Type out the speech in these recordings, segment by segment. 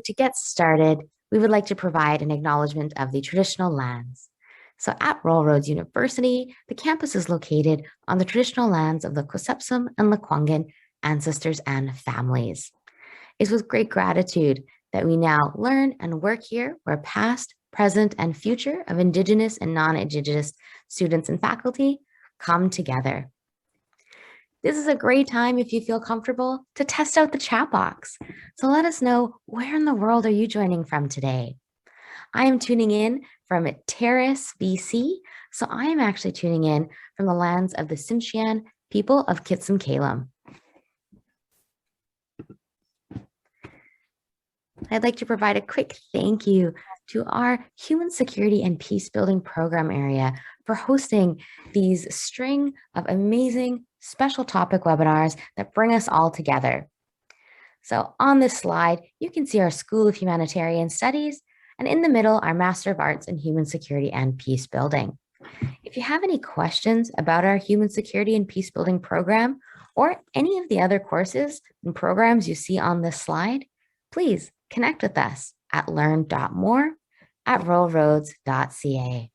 To get started, we would like to provide an acknowledgement of the traditional lands. So at Royal Roads University, the campus is located on the traditional lands of the Kosepsum and Lekwungen ancestors and families. It's with great gratitude that we now learn and work here where past, present, and future of Indigenous and non-Indigenous students and faculty come together. This is a great time, if you feel comfortable, to test out the chat box. So let us know, where in the world are you joining from today? I am tuning in from Terrace, BC. So I am actually tuning in from the lands of the Tsimshian people of Kitsim-Kalem. I'd like to provide a quick thank you to our Human Security and Peace Building Program area for hosting these string of amazing special topic webinars that bring us all together. So on this slide, you can see our School of Humanitarian Studies, and in the middle, our Master of Arts in Human Security and Peace Building. If you have any questions about our Human Security and Peace Building program, or any of the other courses and programs you see on this slide, please connect with us at learn.more@royalroads.ca.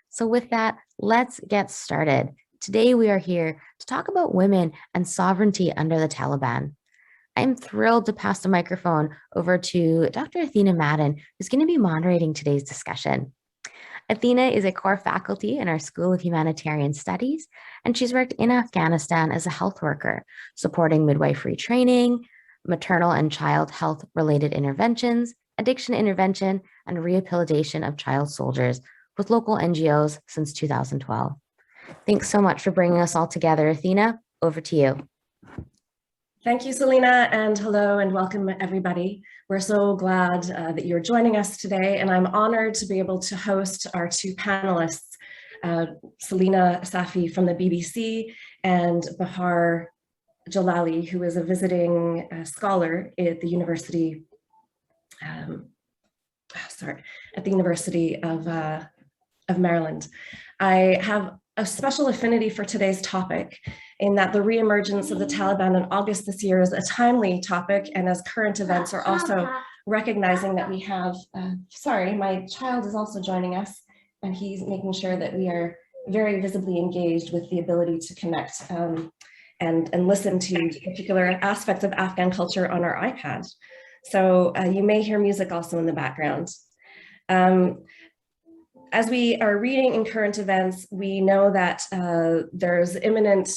So with that, let's get started. Today, we are here to talk about women and sovereignty under the Taliban. I'm thrilled to pass the microphone over to Dr. Athena Madden, who's going to be moderating today's discussion. Athena is a core faculty in our School of Humanitarian Studies, and she's worked in Afghanistan as a health worker, supporting midwifery training, maternal and child health-related interventions, addiction intervention, and rehabilitation of child soldiers with local NGOs since 2012. Thanks so much for bringing us all together, Athena. Over to you. Thank you, Selena, and hello and welcome everybody. We're so glad that you're joining us today, and I'm honored to be able to host our two panelists, Selena Safi from the BBC and Bahar Jalali, who is a visiting scholar at the University, of Maryland. I have a special affinity for today's topic in that the re-emergence of the Taliban in August this year is a timely topic, and as current events are also recognizing that we have, sorry, my child is also joining us, and he's making sure that we are very visibly engaged with the ability to connect and listen to particular aspects of Afghan culture on our iPad. So you may hear music also in the background. As we are reading in current events, we know that there's imminent,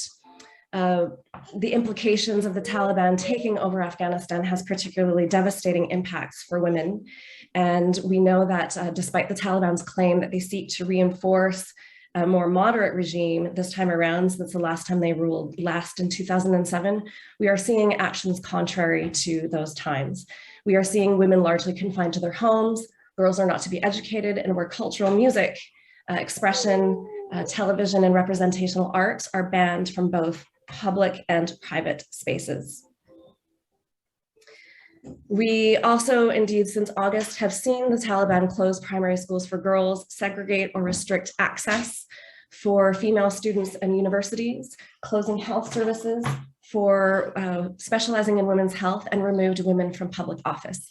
the implications of the Taliban taking over Afghanistan has particularly devastating impacts for women. And we know that despite the Taliban's claim that they seek to reinforce a more moderate regime this time around, since the last time they ruled last in 2007, we are seeing actions contrary to those times. We are seeing women largely confined to their homes. Girls are not to be educated, and where cultural music, expression, television, and representational art are banned from both public and private spaces. We also, indeed, since August, have seen the Taliban close primary schools for girls, segregate or restrict access for female students and universities, closing health services for specializing in women's health, and removed women from public office.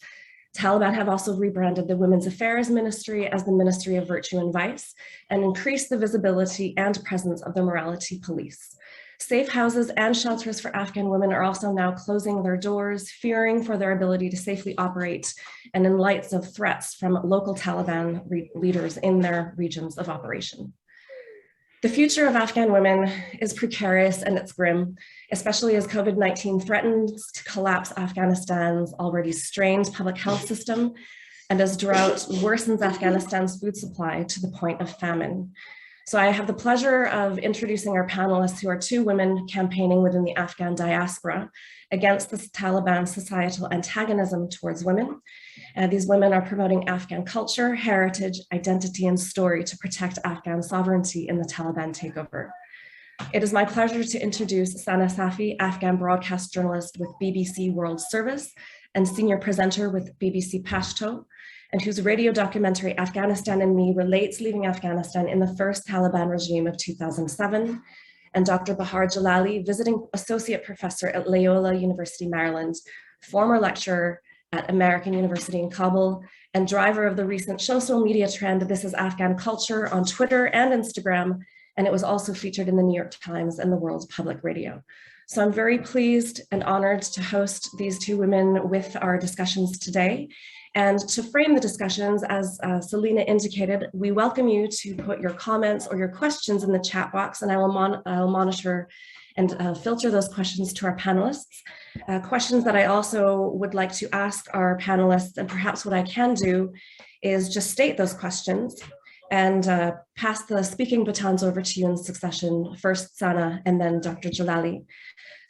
Taliban have also rebranded the Women's Affairs Ministry as the Ministry of Virtue and Vice, and increased the visibility and presence of the morality police. Safe houses and shelters for Afghan women are also now closing their doors, fearing for their ability to safely operate, and in lights of threats from local Taliban leaders in their regions of operation. The future of Afghan women is precarious and it's grim, especially as COVID-19 threatens to collapse Afghanistan's already strained public health system, and as drought worsens Afghanistan's food supply to the point of famine. So I have the pleasure of introducing our panelists, who are two women campaigning within the Afghan diaspora against the Taliban societal antagonism towards women. These women are promoting Afghan culture, heritage, identity, and story to protect Afghan sovereignty in the Taliban takeover. It is my pleasure to introduce Sana Safi, Afghan broadcast journalist with BBC World Service and senior presenter with BBC Pashto, and whose radio documentary Afghanistan and Me relates leaving Afghanistan in the first Taliban regime of 2007, and Dr. Bahar Jalali, visiting associate professor at Loyola University, Maryland, former lecturer at American University in Kabul, and driver of the recent social media trend, This is Afghan Culture, on Twitter and Instagram, and it was also featured in the New York Times and the World Public Radio. So I'm very pleased and honored to host these two women with our discussions today. And to frame the discussions, as Selena indicated, we welcome you to put your comments or your questions in the chat box, and I will monitor and filter those questions to our panelists. Questions that I also would like to ask our panelists, and perhaps what I can do is just state those questions and pass the speaking batons over to you in succession, first Sana and then Dr. Jalali.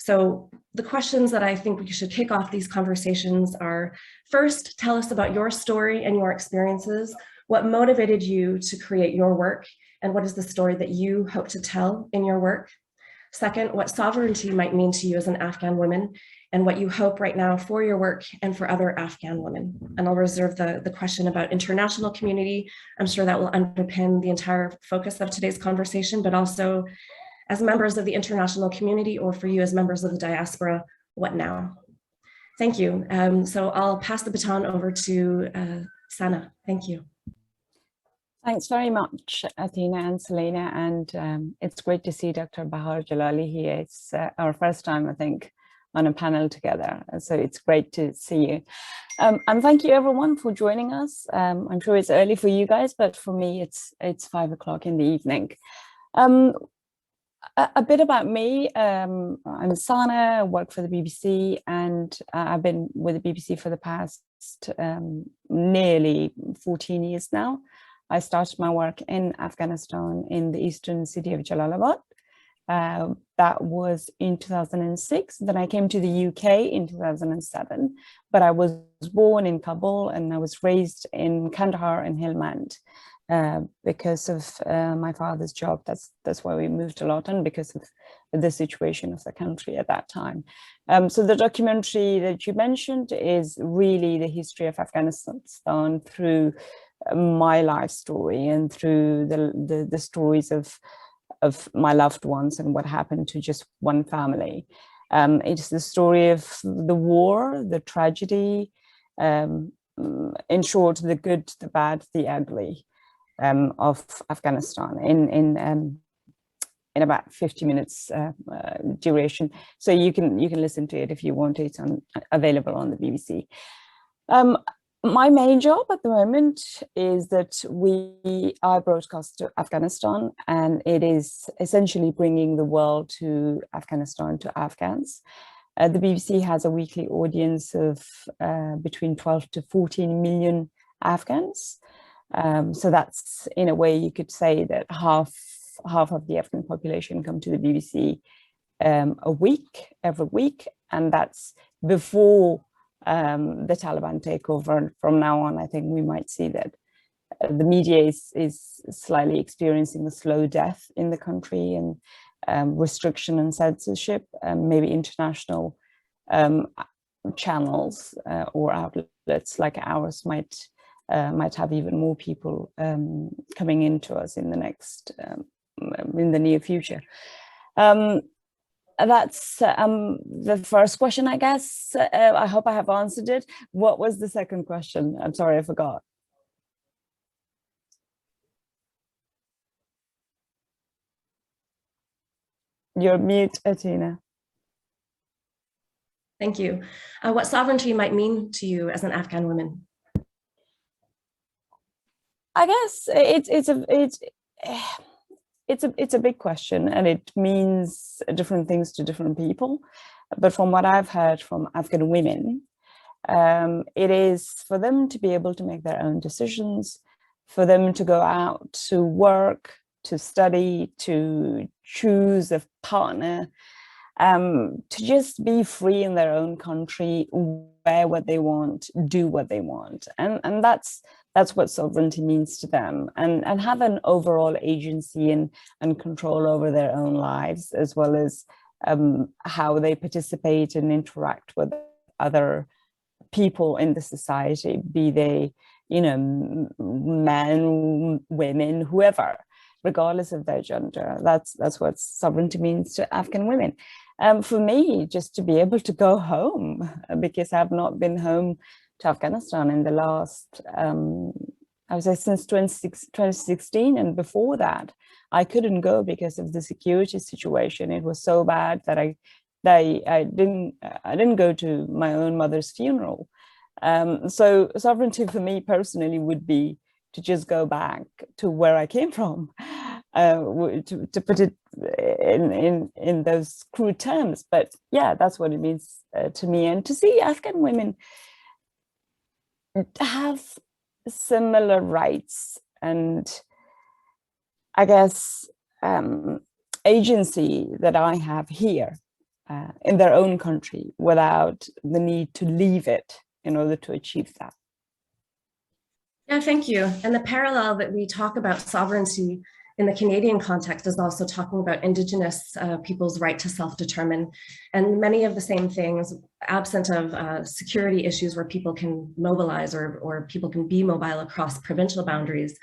So the questions that I think we should kick off these conversations are, first, tell us about your story and your experiences. What motivated you to create your work, and what is the story that you hope to tell in your work? Second, what sovereignty might mean to you as an Afghan woman, and what you hope right now for your work and for other Afghan women. And I'll reserve the question about international community. I'm sure that will underpin the entire focus of today's conversation, but also as members of the international community, or for you as members of the diaspora, what now? Thank you. So I'll pass the baton over to Sana. Thank you. Thanks very much, Athena and Selena, and it's great to see Dr. Bahar Jalali here. It's our first time, I think, on a panel together, so it's great to see you. And thank you everyone for joining us. I'm sure it's early for you guys, but for me it's 5 o'clock in the evening. A bit about me. I'm Sana, I work for the BBC, and I've been with the BBC for the past nearly 14 years now. I started my work in Afghanistan in the eastern city of Jalalabad. That was in 2006. Then I came to the UK in 2007, but I was born in Kabul and I was raised in Kandahar and Helmand. Because of my father's job, that's why we moved a lot, and because of the situation of the country at that time. So the documentary that you mentioned is really the history of Afghanistan through my life story and through the stories of my loved ones and what happened to just one family. It's the story of the war, the tragedy, in short, the good, the bad, the ugly. Of Afghanistan in about 50 minutes duration, so you can listen to it if you want. It's available on the BBC. My main job at the moment is that I broadcast to Afghanistan, and it is essentially bringing the world to Afghanistan, to Afghans. The BBC has a weekly audience of between 12 to 14 million Afghans. So that's, in a way, you could say that half of the Afghan population come to the BBC every week, and that's before the Taliban takeover. And from now on, I think we might see that the media is slightly experiencing a slow death in the country, and restriction and censorship, maybe international channels or outlets like ours might have even more people coming into us in the near future. That's the first question, I guess. I hope I have answered it. What was the second question? I'm sorry, I forgot. You're mute, Athena. Thank you. What sovereignty might mean to you as an Afghan woman? I guess it's a big question, and it means different things to different people. But from what I've heard from Afghan women, it is for them to be able to make their own decisions, for them to go out to work, to study, to choose a partner, to just be free in their own country, wear what they want, do what they want, and that's what sovereignty means to them, and have an overall agency and control over their own lives, as well as how they participate and interact with other people in the society, be they, men, women, whoever, regardless of their gender. That's what sovereignty means to Afghan women. For me, just to be able to go home, because I've not been home to Afghanistan in the last, I would say since 2016, and before that, I couldn't go because of the security situation. It was so bad that I didn't go to my own mother's funeral. So sovereignty for me personally would be to just go back to where I came from, to put it in those crude terms. But yeah, that's what it means to me. And to see Afghan women have similar rights and, I guess, agency that I have here in their own country without the need to leave it in order to achieve that. Yeah, thank you. And the parallel that we talk about sovereignty in the Canadian context is also talking about Indigenous people's right to self-determine, and many of the same things, absent of security issues where people can mobilize or people can be mobile across provincial boundaries,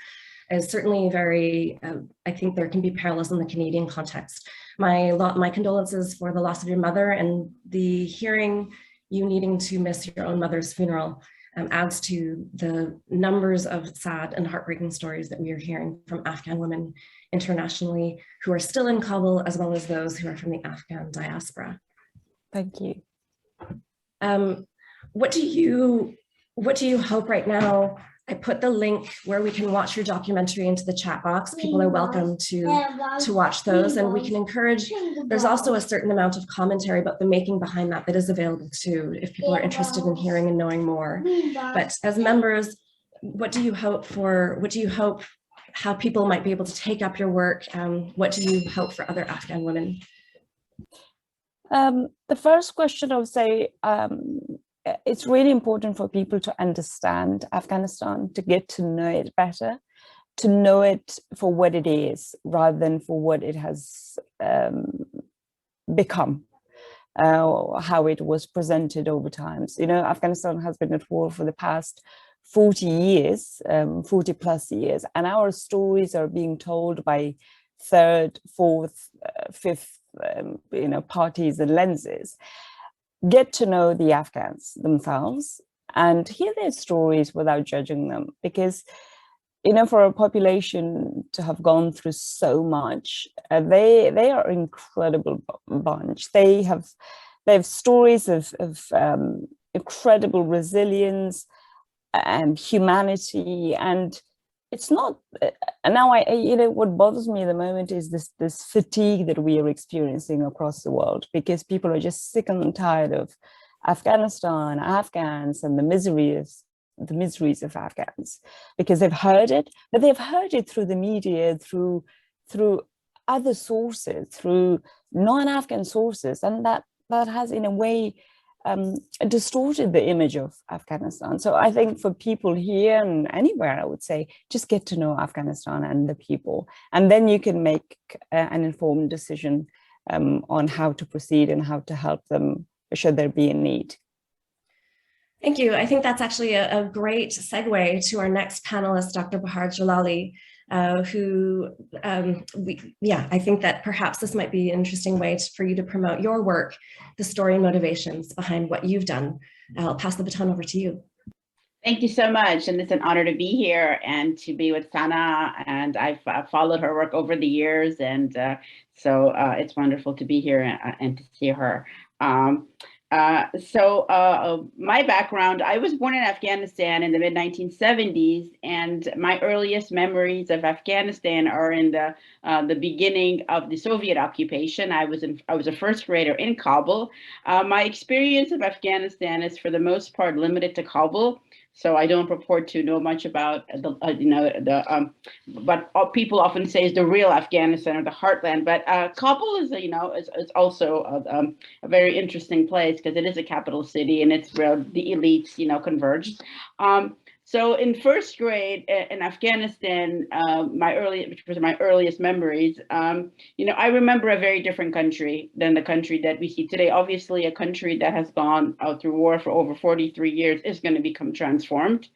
is certainly very, I think there can be parallels in the Canadian context. My condolences for the loss of your mother, and the hearing you needing to miss your own mother's funeral adds to the numbers of sad and heartbreaking stories that we are hearing from Afghan women internationally who are still in Kabul, as well as those who are from the Afghan diaspora. Thank you. What do you hope right now? I put the link where we can watch your documentary into the chat box. People are welcome to watch those, and we can encourage, there's also a certain amount of commentary about the making behind that is available too, if people are interested in hearing and knowing more. But as members, what do you hope how people might be able to take up your work? What do you hope for other Afghan women? The first question I would say, it's really important for people to understand Afghanistan, to get to know it better, to know it for what it is rather than for what it has become, how it was presented over time. So, Afghanistan has been at war for the past 40 years, 40 plus years, and our stories are being told by third, fourth, fifth, parties and lenses. Get to know the Afghans themselves and hear their stories without judging them, because for a population to have gone through so much, they are an incredible bunch. They have stories of incredible resilience and humanity, and it's not, and now what bothers me at the moment is this fatigue that we are experiencing across the world, because people are just sick and tired of Afghanistan, Afghans, and the miseries of Afghans, because they've heard it, but they've heard it through the media, through other sources, through non-Afghan sources, and that has in a way distorted the image of Afghanistan. So I think for people here and anywhere, I would say, just get to know Afghanistan and the people, and then you can make an informed decision on how to proceed and how to help them should there be a need. Thank you. I think that's actually a great segue to our next panelist, Dr. Bahar Jalali, I think that perhaps this might be an interesting way for you to promote your work, the story and motivations behind what you've done. I'll pass the baton over to you. Thank you so much. And it's an honor to be here and to be with Sana. And I've followed her work over the years. And so it's wonderful to be here and to see her. My background, I was born in Afghanistan in the mid-1970s, and my earliest memories of Afghanistan are in the beginning of the Soviet occupation. I was a first grader in Kabul. My experience of Afghanistan is for the most part limited to Kabul. So I don't purport to know much about but people often say is the real Afghanistan or the heartland. But Kabul is, is also a very interesting place because it is a capital city and it's where the elites, converged. So in first grade in Afghanistan, which was my earliest memories, I remember a very different country than the country that we see today. Obviously, a country that has gone through war for over 43 years is going to become transformed.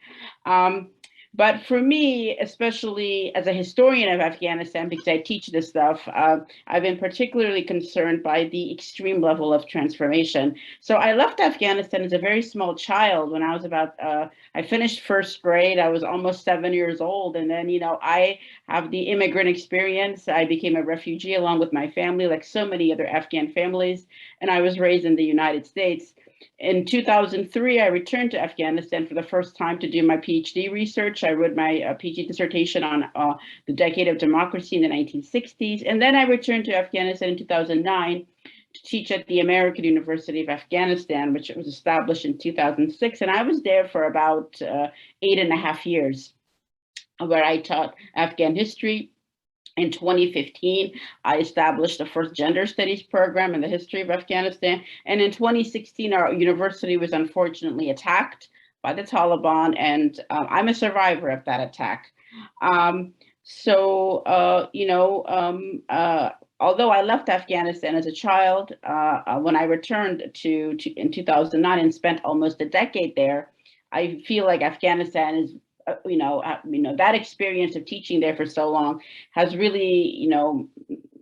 But for me, especially as a historian of Afghanistan, because I teach this stuff, I've been particularly concerned by the extreme level of transformation. So I left Afghanistan as a very small child when I was about, I finished first grade. I was almost 7 years old. And then, I have the immigrant experience. I became a refugee along with my family, like so many other Afghan families. And I was raised in the United States. In 2003, I returned to Afghanistan for the first time to do my PhD research. I wrote my PhD dissertation on the decade of democracy in the 1960s. And then I returned to Afghanistan in 2009 to teach at the American University of Afghanistan, which was established in 2006. And I was there for about 8.5 years, where I taught Afghan history. In 2015, I established the first gender studies program in the history of Afghanistan. And in 2016, our university was unfortunately attacked by the Taliban, and I'm a survivor of that attack. Although I left Afghanistan as a child, when I returned in 2009 and spent almost a decade there, I feel like Afghanistan is that experience of teaching there for so long has really,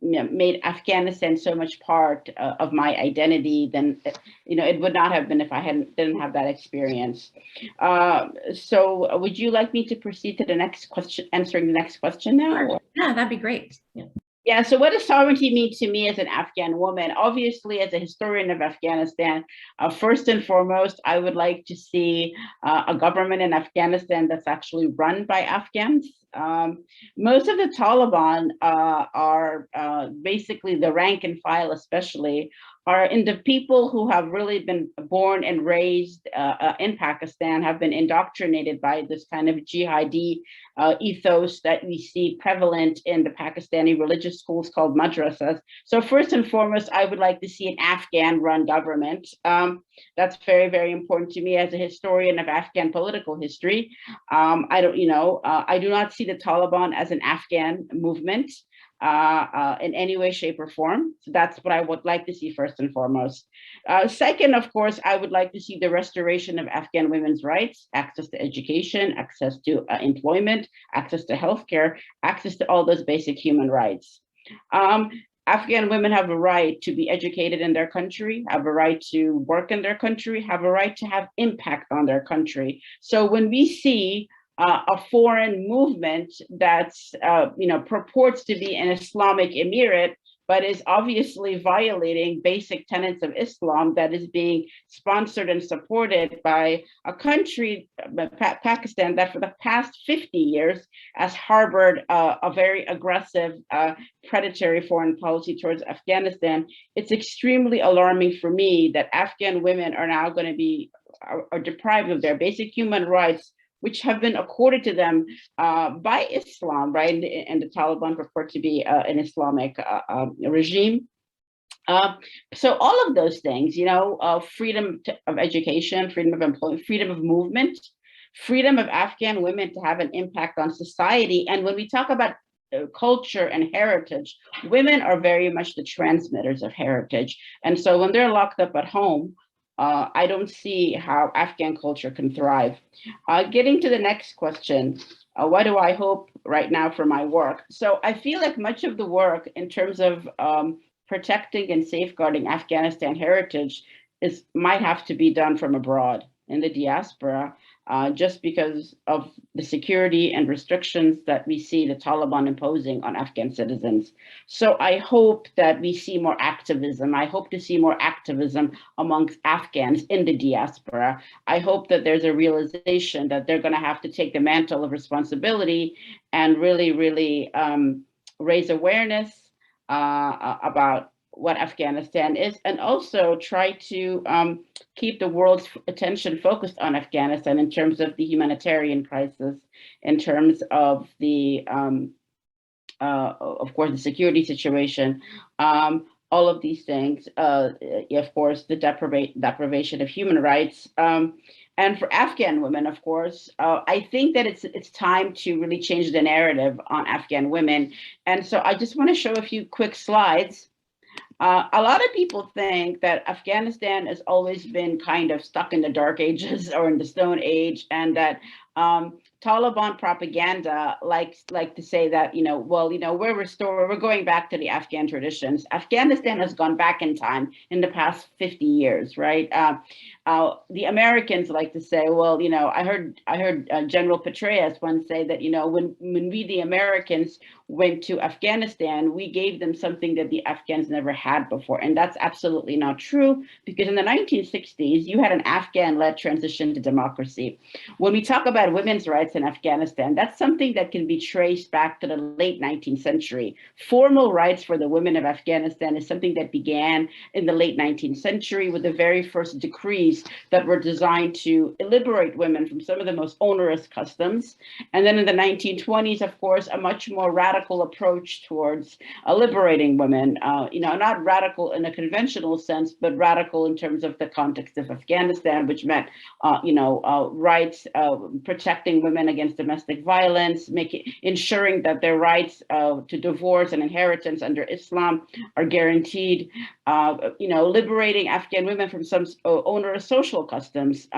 made Afghanistan so much part of my identity than, it would not have been if I didn't have that experience. So would you like me to proceed to the next question, answering the next question now? Yeah, that'd be great. Yeah. Yeah, so what does sovereignty mean to me as an Afghan woman? Obviously, as a historian of Afghanistan, first and foremost, I would like to see a government in Afghanistan that's actually run by Afghans. Most of the Taliban are basically the rank and file, especially, are in the people who have really been born and raised in Pakistan, have been indoctrinated by this kind of jihadi ethos that we see prevalent in the Pakistani religious schools called madrasas. So first and foremost, I would like to see an Afghan-run government. That's very, very important to me as a historian of Afghan political history. I do not see the Taliban as an Afghan movement in any way, shape, or form. So that's what I would like to see first and foremost. Second, of course, I would like to see the restoration of Afghan women's rights, access to education, access to employment, access to healthcare, access to all those basic human rights. Afghan women have a right to be educated in their country, have a right to work in their country, have a right to have impact on their country. So when we see a foreign movement that's, purports to be an Islamic emirate, but is obviously violating basic tenets of Islam, that is being sponsored and supported by a country, Pakistan, that for the past 50 years has harbored a very aggressive, predatory foreign policy towards Afghanistan. It's extremely alarming for me that Afghan women are now going to be are deprived of their basic human rights, which have been accorded to them by Islam, right? And the Taliban purport to be an Islamic regime. So all of those things, freedom of education, freedom of employment, freedom of movement, freedom of Afghan women to have an impact on society. And when we talk about culture and heritage, women are very much the transmitters of heritage. And so when they're locked up at home, I don't see how Afghan culture can thrive. Getting to the next question, what do I hope right now for my work? So I feel like much of the work in terms of protecting and safeguarding Afghanistan heritage might have to be done from abroad in the diaspora, just because of the security and restrictions that we see the Taliban imposing on Afghan citizens. So I hope that we see more activism. I hope to see more activism amongst Afghans in the diaspora. I hope that there's a realization that they're going to have to take the mantle of responsibility and really, really raise awareness about what Afghanistan is, and also try to keep the world's attention focused on Afghanistan in terms of the humanitarian crisis, in terms of the, of course, the security situation, all of these things, of course, the deprivation of human rights. And for Afghan women, of course, I think that it's time to really change the narrative on Afghan women. And so I just want to show a few quick slides A lot of people think that Afghanistan has always been kind of stuck in the dark ages or in the Stone Age, and that Taliban propaganda likes to say that, we're going back to the Afghan traditions. Afghanistan has gone back in time in the past 50 years, right? The Americans like to say, well, I heard General Petraeus once say that, when we, the Americans, went to Afghanistan, we gave them something that the Afghans never had before. And that's absolutely not true, because in the 1960s, you had an Afghan-led transition to democracy. When we talk about women's rights in Afghanistan, that's something that can be traced back to the late 19th century. Formal rights for the women of Afghanistan is something that began in the late 19th century with the very first decrees that were designed to liberate women from some of the most onerous customs. And then in the 1920s, of course, a much more radical approach towards liberating women, not radical in a conventional sense, but radical in terms of the context of Afghanistan, which meant, rights, protecting women against domestic violence, ensuring that their rights to divorce and inheritance under Islam are guaranteed, liberating Afghan women from some onerous social customs.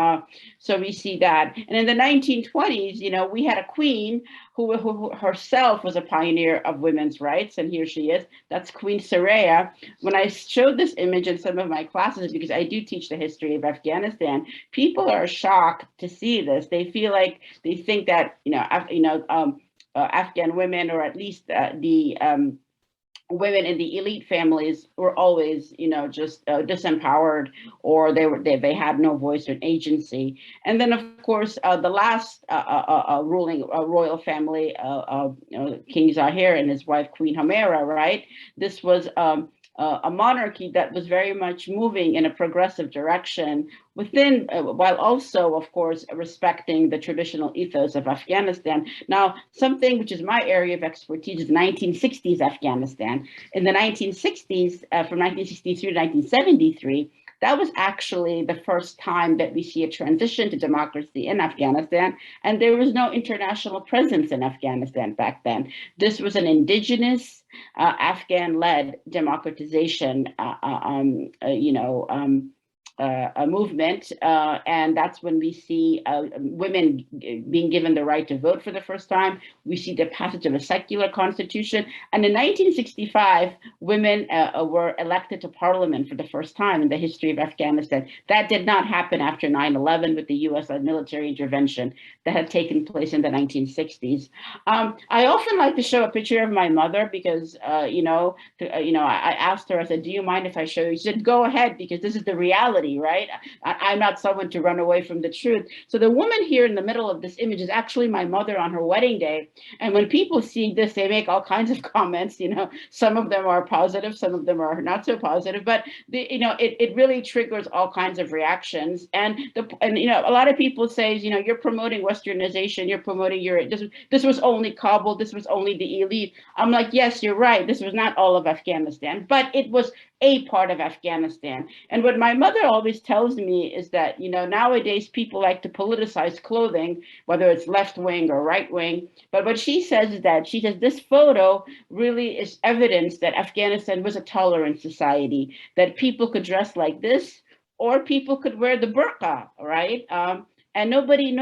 So we see that. And in the 1920s, we had a queen who herself was a pioneer of women's rights, and here she is. That's Queen Soraya. When I showed this image in some of my classes, because I do teach the history of Afghanistan, people are shocked to see this. They think that Afghan women, or at least the women in the elite families, were always, just disempowered, or they had no voice or agency. And then, of course, the last ruling royal family, King Zahir and his wife Queen Hamera, right? This was a monarchy that was very much moving in a progressive direction within, while also, of course, respecting the traditional ethos of Afghanistan. Now, something which is my area of expertise is 1960s Afghanistan. In the 1960s, from 1963 to 1973, that was actually the first time that we see a transition to democracy in Afghanistan, and there was no international presence in Afghanistan back then. This was an indigenous, Afghan-led democratization, a movement, and that's when we see women being given the right to vote for the first time. We see the passage of a secular constitution, and in 1965, women were elected to parliament for the first time in the history of Afghanistan. That did not happen after 9/11 with the U.S. military intervention that had taken place in the 1960s. I often like to show a picture of my mother because, I asked her, I said, "Do you mind if I show you?" She said, "Go ahead, because this is the reality." Right? I'm not someone to run away from the truth. So the woman here in the middle of this image is actually my mother on her wedding day. And when people see this, they make all kinds of comments. Some of them are positive, some of them are not so positive. But it really triggers all kinds of reactions. And a lot of people say, you're promoting Westernization, you're promoting this was only Kabul, this was only the elite. I'm like, yes, you're right. This was not all of Afghanistan, but it was a part of Afghanistan. And what my mother always tells me is that, nowadays people like to politicize clothing, whether it's left wing or right wing. But what she says is that this photo really is evidence that Afghanistan was a tolerant society, that people could dress like this, or people could wear the burqa, right? And women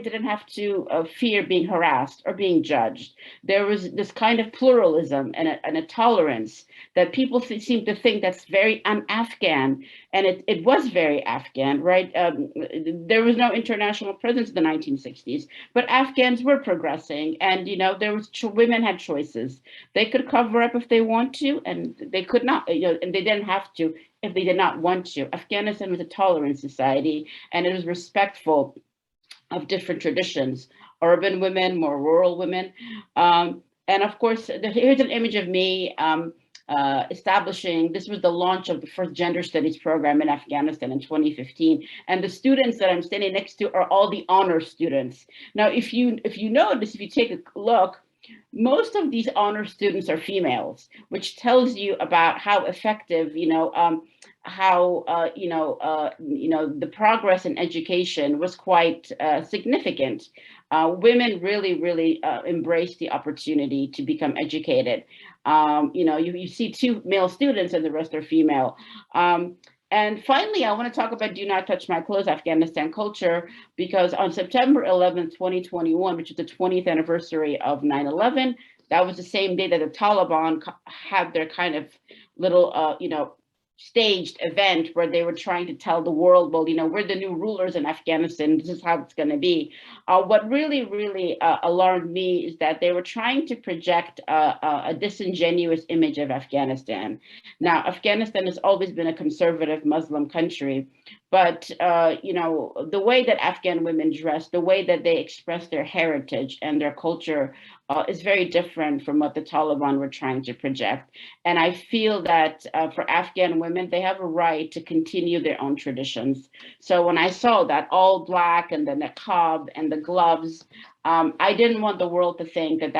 didn't have to fear being harassed or being judged. There was this kind of pluralism and a tolerance that people seem to think that's very un-Afghan, and it was very Afghan, right? There was no international presence in the 1960s, but Afghans were progressing, and women had choices. They could cover up if they want to, and they could not, and they didn't have to if they did not want to. Afghanistan was a tolerant society, and it was respectful of different traditions, urban women, more rural women. And of course, here's an image of me establishing, this was the launch of the first gender studies program in Afghanistan in 2015. And the students that I'm standing next to are all the honor students. Now, if you notice, if you take a look, most of these honor students are females, which tells you about how effective, how the progress in education was quite significant. Women really embraced the opportunity to become educated. You see 2 male students and the rest are female. And finally, I want to talk about Do Not Touch My Clothes, Afghanistan culture, because on September 11th, 2021, which is the 20th anniversary of 9/11, that was the same day that the Taliban had their kind of little, staged event where they were trying to tell the world, well, we're the new rulers in Afghanistan. This is how it's going to be. What really alarmed me is that they were trying to project a disingenuous image of Afghanistan. Now, Afghanistan has always been a conservative Muslim country, but the way that Afghan women dress, the way that they express their heritage and their culture is very different from what the Taliban were trying to project. And I feel that for Afghan women, they have a right to continue their own traditions. So when I saw that all black and the niqab and the gloves, I didn't want the world to think that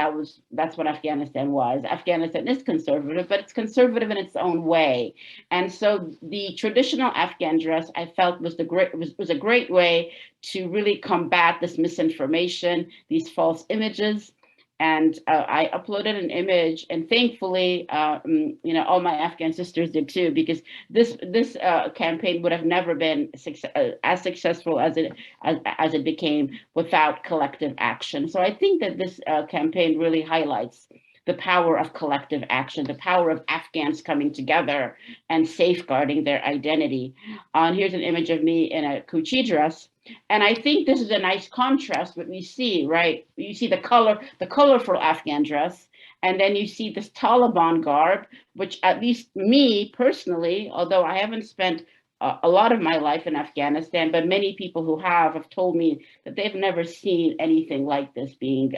that's what Afghanistan was. Afghanistan is conservative, but it's conservative in its own way. And so the traditional Afghan dress, I felt was a great way to really combat this misinformation, these false images. And I uploaded an image, and thankfully, all my Afghan sisters did too, because this campaign would have never been as successful as it became without collective action. So I think that this campaign really highlights the power of collective action, the power of Afghans coming together and safeguarding their identity. And here's an image of me in a Kuchi dress. And I think this is a nice contrast what we see, right? You see the colorful Afghan dress, and then you see this Taliban garb, which at least me personally, although I haven't spent a lot of my life in Afghanistan, but many people who have told me that they've never seen anything like this being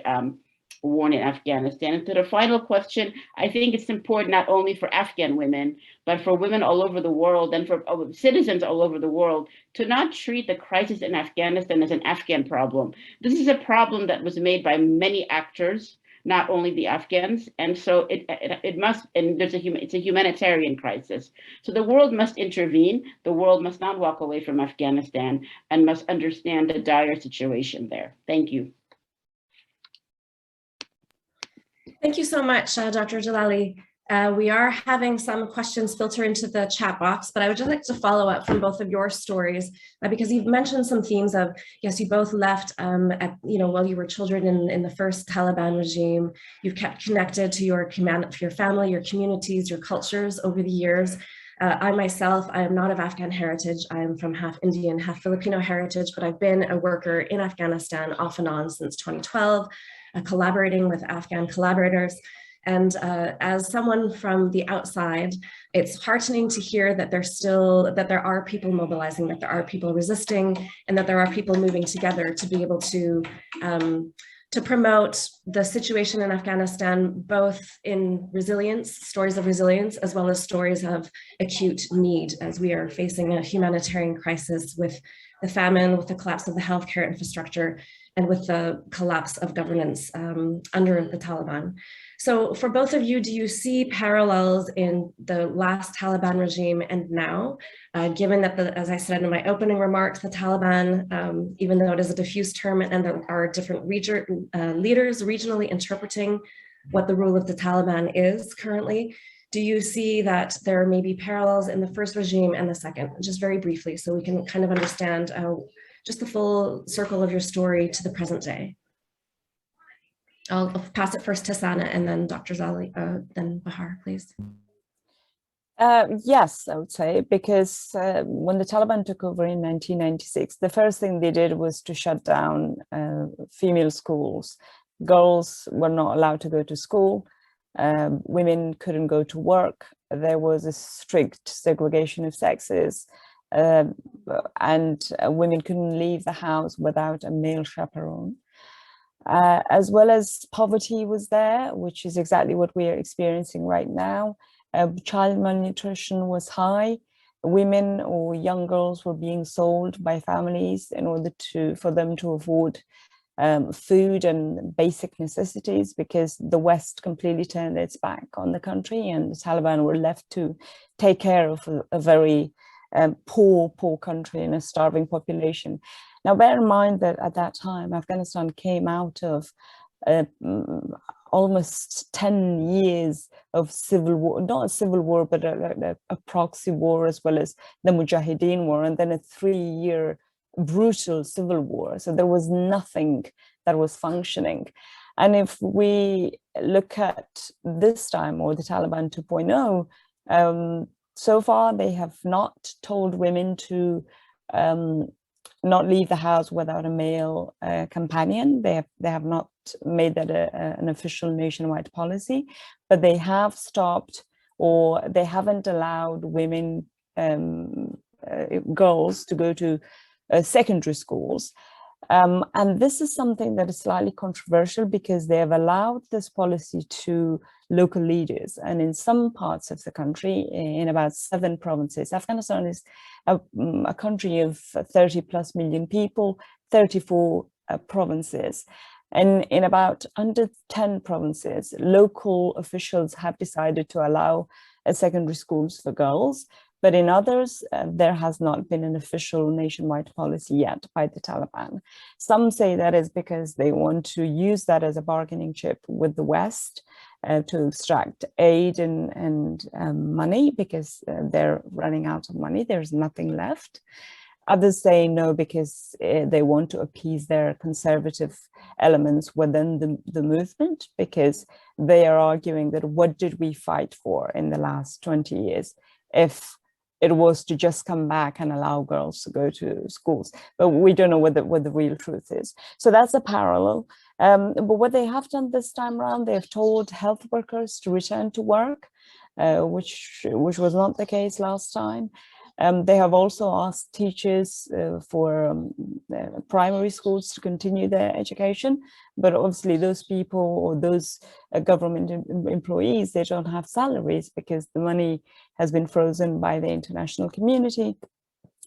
worn in Afghanistan. And to the final question, I think it's important not only for Afghan women, but for women all over the world and for citizens all over the world to not treat the crisis in Afghanistan as an Afghan problem. This is a problem that was made by many actors, not only the Afghans. And so it must, and it's a humanitarian crisis. So the world must intervene. The world must not walk away from Afghanistan and must understand the dire situation there. Thank you. Thank you so much, Dr. Jalali. We are having some questions filter into the chat box, but I would just like to follow up from both of your stories because you've mentioned some themes of, yes, you both left while you were children in the first Taliban regime. You've kept connected to your family, your communities, your cultures over the years. I myself, I am not of Afghan heritage. I am from half Indian, half Filipino heritage, but I've been a worker in Afghanistan off and on since 2012. Collaborating with Afghan collaborators. And as someone from the outside, it's heartening to hear that there are people mobilizing, that there are people resisting, and that there are people moving together to be able to promote the situation in Afghanistan, both in resilience, stories of resilience, as well as stories of acute need, as we are facing a humanitarian crisis with the famine, with the collapse of the healthcare infrastructure, and with the collapse of governance under the Taliban. So for both of you, do you see parallels in the last Taliban regime and now, given that, as I said in my opening remarks, the Taliban, even though it is a diffuse term and there are different leaders regionally interpreting what the rule of the Taliban is currently, do you see that there may be parallels in the first regime and the second? Just very briefly, so we can kind of understand just the full circle of your story to the present day. I'll pass it first to Sana and then Dr. Zali, then Bahar, please. Yes, I would say, because when the Taliban took over in 1996, the first thing they did was to shut down female schools. Girls were not allowed to go to school. Women couldn't go to work. There was a strict segregation of sexes. And women couldn't leave the house without a male chaperone. As well as poverty was there, which is exactly what we are experiencing right now. Child malnutrition was high. Women or young girls were being sold by families in order for them to afford food and basic necessities, because the West completely turned its back on the country, and the Taliban were left to take care of a very poor country and a starving population. Now, bear in mind that at that time, Afghanistan came out of almost 10 years of civil war, not a civil war, but a proxy war, as well as the Mujahideen war, and then a 3-year brutal civil war. So there was nothing that was functioning. And if we look at this time, or the Taliban 2.0, so far they have not told women to not leave the house without a male companion. They have not made that an official nationwide policy, but they have stopped, or they haven't allowed women, girls, to go to secondary schools. And this is something that is slightly controversial, because they have allowed this policy to local leaders. And in some parts of the country, in about 7 provinces, Afghanistan is a country of 30 plus million people, 34 provinces. And in about under 10 provinces, local officials have decided to allow secondary schools for girls. But in others, there has not been an official nationwide policy yet by the Taliban. Some say that is because they want to use that as a bargaining chip with the West to extract aid and money, because they're running out of money. There's nothing left. Others say no, because they want to appease their conservative elements within the movement, because they are arguing that what did we fight for in the last 20 years if it was to just come back and allow girls to go to schools? But we don't know what the real truth is. So that's a parallel. But what they have done this time around, they've told health workers to return to work, which was not the case last time. They have also asked teachers for primary schools to continue their education, but obviously those people, or those government employees, they don't have salaries, because the money has been frozen by the international community,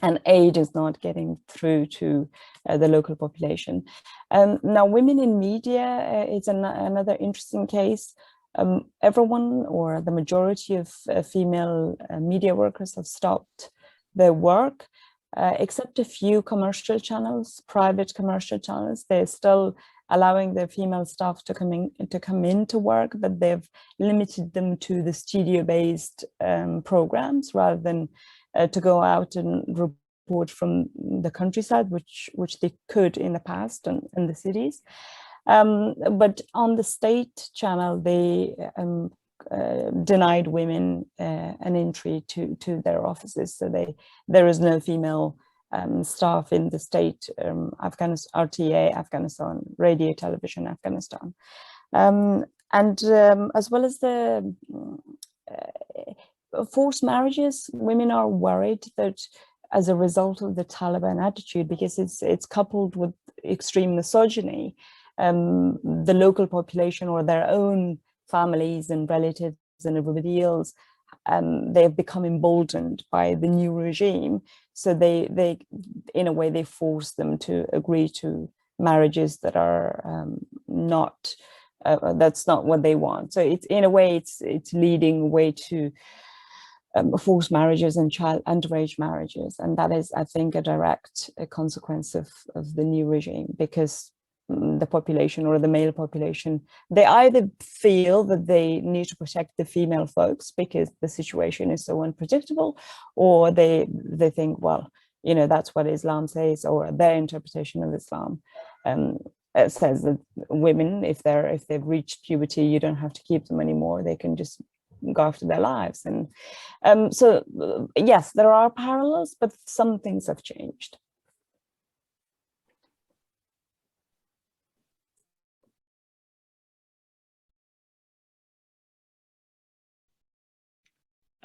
and aid is not getting through to the local population. Now, women in media, it's another interesting case. Everyone, or the majority of female media workers, have stopped their work, except a few commercial channels, private commercial channels. They're still allowing their female staff to come into work, but they've limited them to the studio-based programs, rather than to go out and report from the countryside, which they could in the past in the cities. But on the state channel, they denied women an entry to their offices. So there is no female staff in the state Afghanistan, RTA Afghanistan, Radio Television Afghanistan, and as well as the forced marriages. Women are worried that as a result of the Taliban attitude, because it's coupled with extreme misogyny, the local population, or their own families and relatives and everybody else, they have become emboldened by the new regime. So they in a way, they force them to agree to marriages that are not, that's not what they want. So it's, in a way, it's leading way to forced marriages and underage marriages. And that is, I think, a direct consequence of the new regime, because the population, or the male population, they either feel that they need to protect the female folks because the situation is so unpredictable, or they think, well, you know, that's what Islam says, or their interpretation of Islam says that women, if they've reached puberty, you don't have to keep them anymore, they can just go after their lives. And so yes, there are parallels, but some things have changed.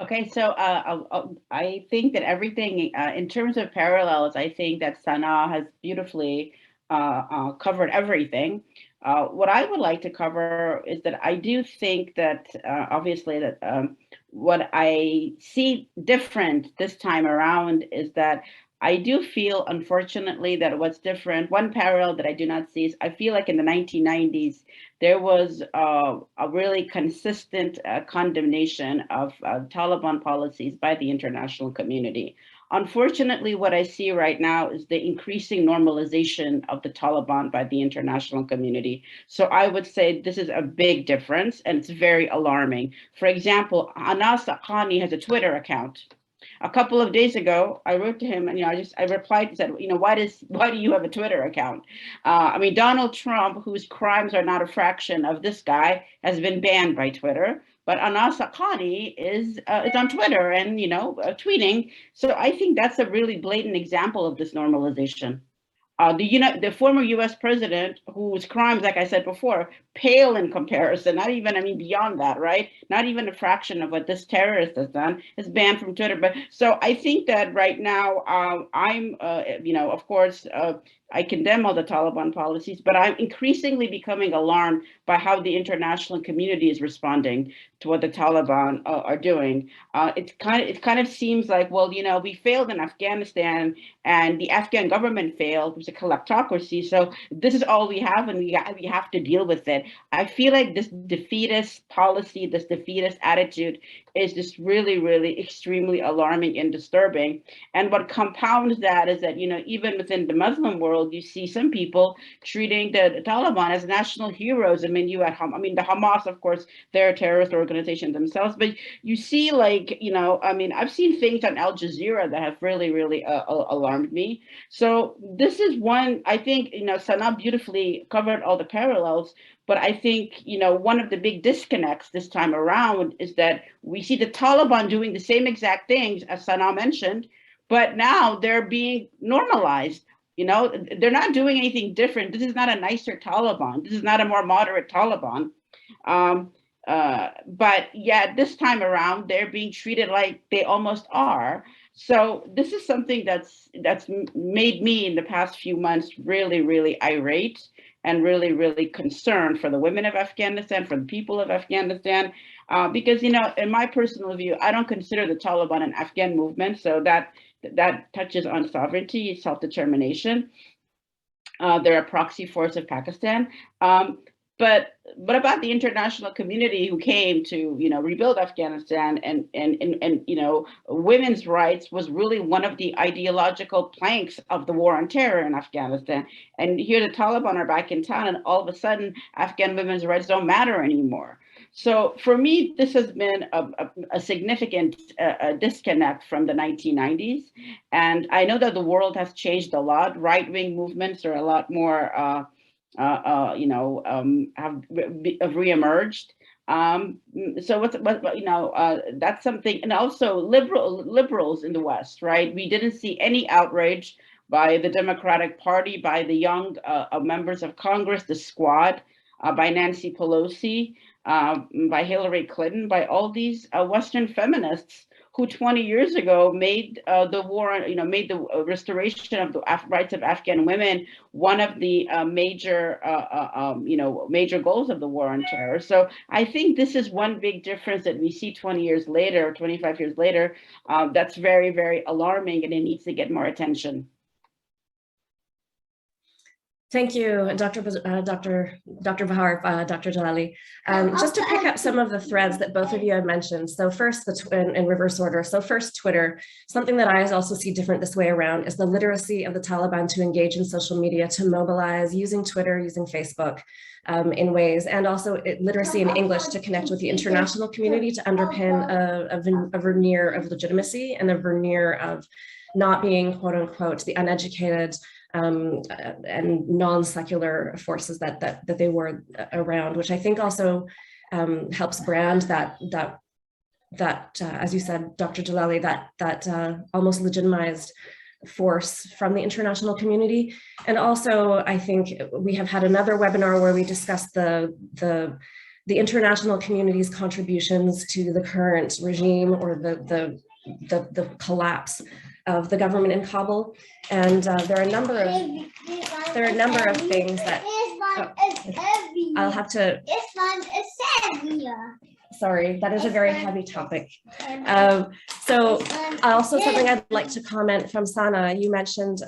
Okay, so I think that everything in terms of parallels, I think that Sana has beautifully covered everything. What I would like to cover is that I do think that obviously that what I see different this time around is that I do feel, unfortunately, that what's different, one parallel that I do not see is I feel like in the 1990s, there was a really consistent condemnation of Taliban policies by the international community. Unfortunately, what I see right now is the increasing normalization of the Taliban by the international community. So I would say this is a big difference, and it's very alarming. For example, Anas Haqqani has a Twitter account. A couple of days ago, I wrote to him, and I replied and said, why do you have a Twitter account? I mean, Donald Trump, whose crimes are not a fraction of this guy, has been banned by Twitter. But Anas Haqqani is on Twitter and tweeting. So I think that's a really blatant example of this normalization. The former U.S. president, whose crimes, like I said before, pale in comparison, not even, I mean, beyond that, right? Not even a fraction of what this terrorist has done, is banned from Twitter. But so I think that right now, I'm, of course, I condemn all the Taliban policies, but I'm increasingly becoming alarmed by how the international community is responding to what the Taliban are doing. It kind of seems like, well, we failed in Afghanistan, and the Afghan government failed. It was a kleptocracy, so this is all we have, and we have to deal with it. I feel like this defeatist policy, this defeatist attitude, is just really, really extremely alarming and disturbing. And what compounds that is that even within the Muslim world, you see some people treating the Taliban as national heroes. I mean, the Hamas, of course, they're a terrorist organization themselves, but you see, I've seen things on Al Jazeera that have really, really alarmed me. So this is one, I think, Sana beautifully covered all the parallels, but I think, one of the big disconnects this time around is that we see the Taliban doing the same exact things as Sana mentioned, but now they're being normalized. They're not doing anything different. This is not a nicer Taliban. This is not a more moderate Taliban. But yeah, this time around, they're being treated like they almost are. So this is something that's made me in the past few months really, really irate and really, really concerned for the women of Afghanistan, for the people of Afghanistan, because, in my personal view, I don't consider the Taliban an Afghan movement. So that touches on sovereignty, self-determination. They're a proxy force of Pakistan. But about the international community who came to, rebuild Afghanistan, and women's rights was really one of the ideological planks of the war on terror in Afghanistan. And here the Taliban are back in town, and all of a sudden, Afghan women's rights don't matter anymore. So for me, this has been a significant disconnect from the 1990s. And I know that the world has changed a lot. Right-wing movements are a lot more have re-emerged. So that's something. And also liberals in the West, right? We didn't see any outrage by the Democratic Party, by the young members of Congress, the Squad, by Nancy Pelosi, by Hillary Clinton, by all these Western feminists who 20 years ago made the war, made the restoration of the rights of Afghan women one of the major goals of the war on terror. So I think this is one big difference that we see 20 years later, 25 years later, that's very, very alarming, and it needs to get more attention. Thank you, Dr. Bahar, Dr. Jalali. Just to pick up some of the threads that both of you have mentioned. So first, in reverse order. So first, Twitter. Something that I also see different this way around is the literacy of the Taliban to engage in social media, to mobilize using Twitter, using Facebook in ways, and also literacy in English to connect with the international community to underpin a veneer of legitimacy and a veneer of not being, quote unquote, the uneducated and non-secular forces that they were around, which I think also helps brand that as you said, Dr. Jalali, that almost legitimized force from the international community. And also, I think we have had another webinar where we discussed the international community's contributions to the current regime or the collapse of the government in Kabul, and there are a number of things that I'll have to. Sorry, that is a very heavy topic. So also something I'd like to comment from Sana, you mentioned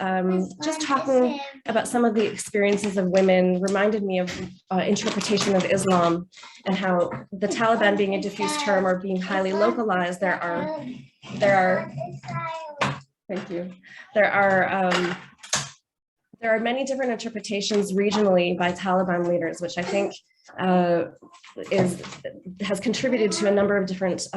just talking about some of the experiences of women reminded me of interpretation of Islam and how the Taliban being a diffuse term or being highly localized, there are thank you. There are many different interpretations regionally by Taliban leaders, which I think has contributed to a number of different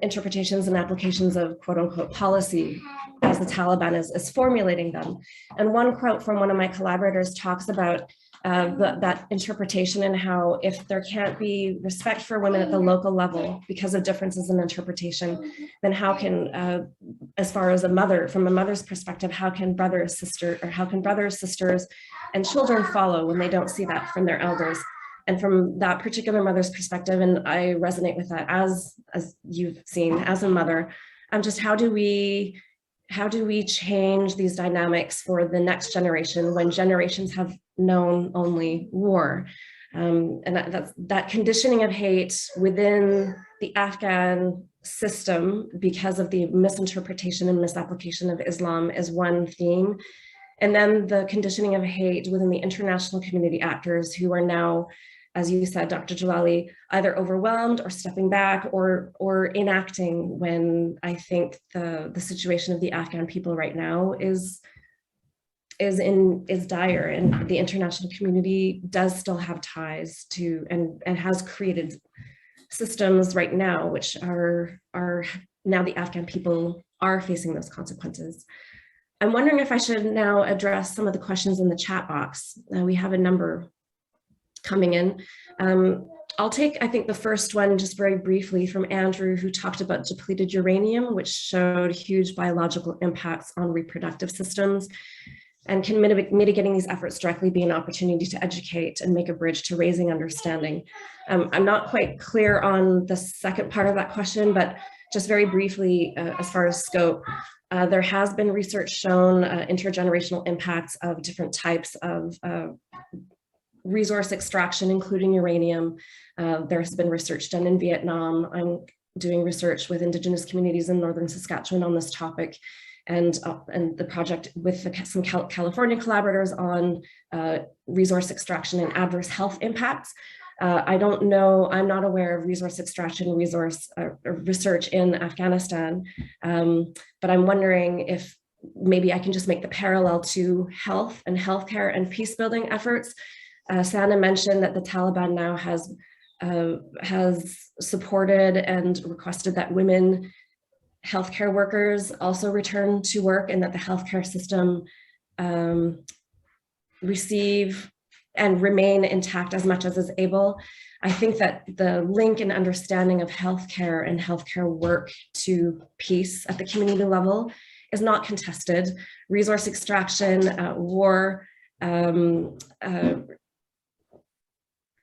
interpretations and applications of quote unquote policy as the Taliban is formulating them. And one quote from one of my collaborators talks about that interpretation and how if there can't be respect for women at the local level because of differences in interpretation, then how can, as far as from a mother's perspective, how can brothers, sisters, and children follow when they don't see that from their elders? And from that particular mother's perspective, and I resonate with that as you've seen as a mother, just how do we change these dynamics for the next generation when generations have known only war? And that conditioning of hate within the Afghan system because of the misinterpretation and misapplication of Islam is one theme. And then the conditioning of hate within the international community actors who are now, as you said, Dr. Jalali, either overwhelmed or stepping back or enacting when I think the situation of the Afghan people right now is dire, and the international community does still have ties to and has created systems right now which are now the Afghan people are facing those consequences. I'm wondering if I should now address some of the questions in the chat box. We have a number coming in. I'll take, I think, the first one just very briefly from Andrew, who talked about depleted uranium, which showed huge biological impacts on reproductive systems. And can mitigating these efforts directly be an opportunity to educate and make a bridge to raising understanding? I'm not quite clear on the second part of that question, but just very briefly, as far as scope, there has been research shown intergenerational impacts of different types of resource extraction, including uranium. There has been research done in Vietnam. I'm doing research with Indigenous communities in Northern Saskatchewan on this topic, and the project with some California collaborators on resource extraction and adverse health impacts. I don't know, I'm not aware of resource extraction research in Afghanistan, but I'm wondering if maybe I can just make the parallel to health and healthcare and peace building efforts. Sana mentioned that the Taliban now has supported and requested that women healthcare workers also return to work, and that the healthcare system receive and remain intact as much as is able. I think that the link and understanding of healthcare and healthcare work to peace at the community level is not contested. Resource extraction, war,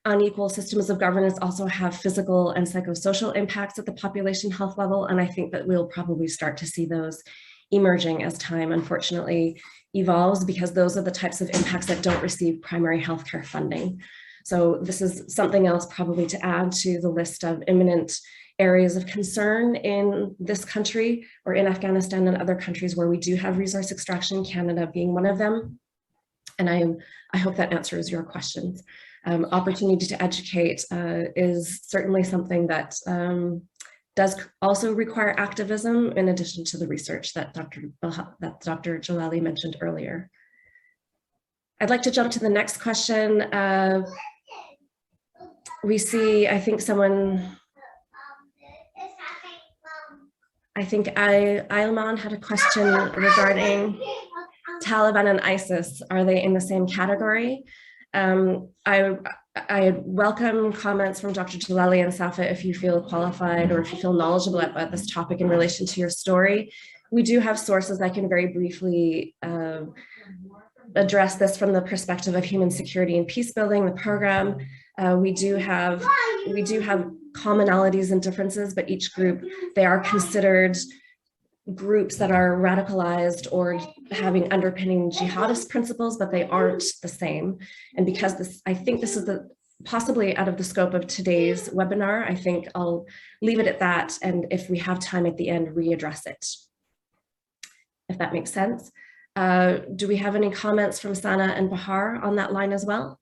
unequal systems of governance also have physical and psychosocial impacts at the population health level. And I think that we'll probably start to see those emerging as time, unfortunately, evolves, because those are the types of impacts that don't receive primary healthcare funding. So this is something else probably to add to the list of imminent areas of concern in this country or in Afghanistan and other countries where we do have resource extraction, Canada being one of them. And I hope that answers your questions. Opportunity to educate is certainly something that does also require activism, in addition to the research that Dr. Jalali mentioned earlier. I'd like to jump to the next question. We see, I think Ailman had a question regarding Taliban and ISIS. Are they in the same category? I welcome comments from Dr. Jalali and Safa if you feel qualified or if you feel knowledgeable about this topic in relation to your story. We do have sources that can very briefly address this from the perspective of human security and peace building, the program. We do have commonalities and differences, but each group, they are considered groups that are radicalized or having underpinning jihadist principles, but they aren't the same. And because I think this is possibly out of the scope of today's webinar. I think I'll leave it at that, and if we have time at the end, readdress it, if that makes sense. Do we have any comments from Sana and Bahar on that line as well?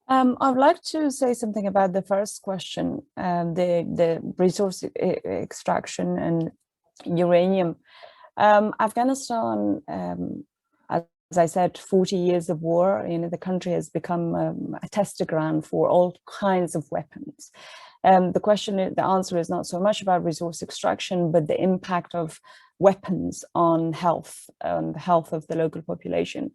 I'd like to say something about the first question, the resource extraction and uranium. Afghanistan, as I said, 40 years of war, the country has become a testing ground for all kinds of weapons. The answer is not so much about resource extraction, but the impact of weapons on the health of the local population.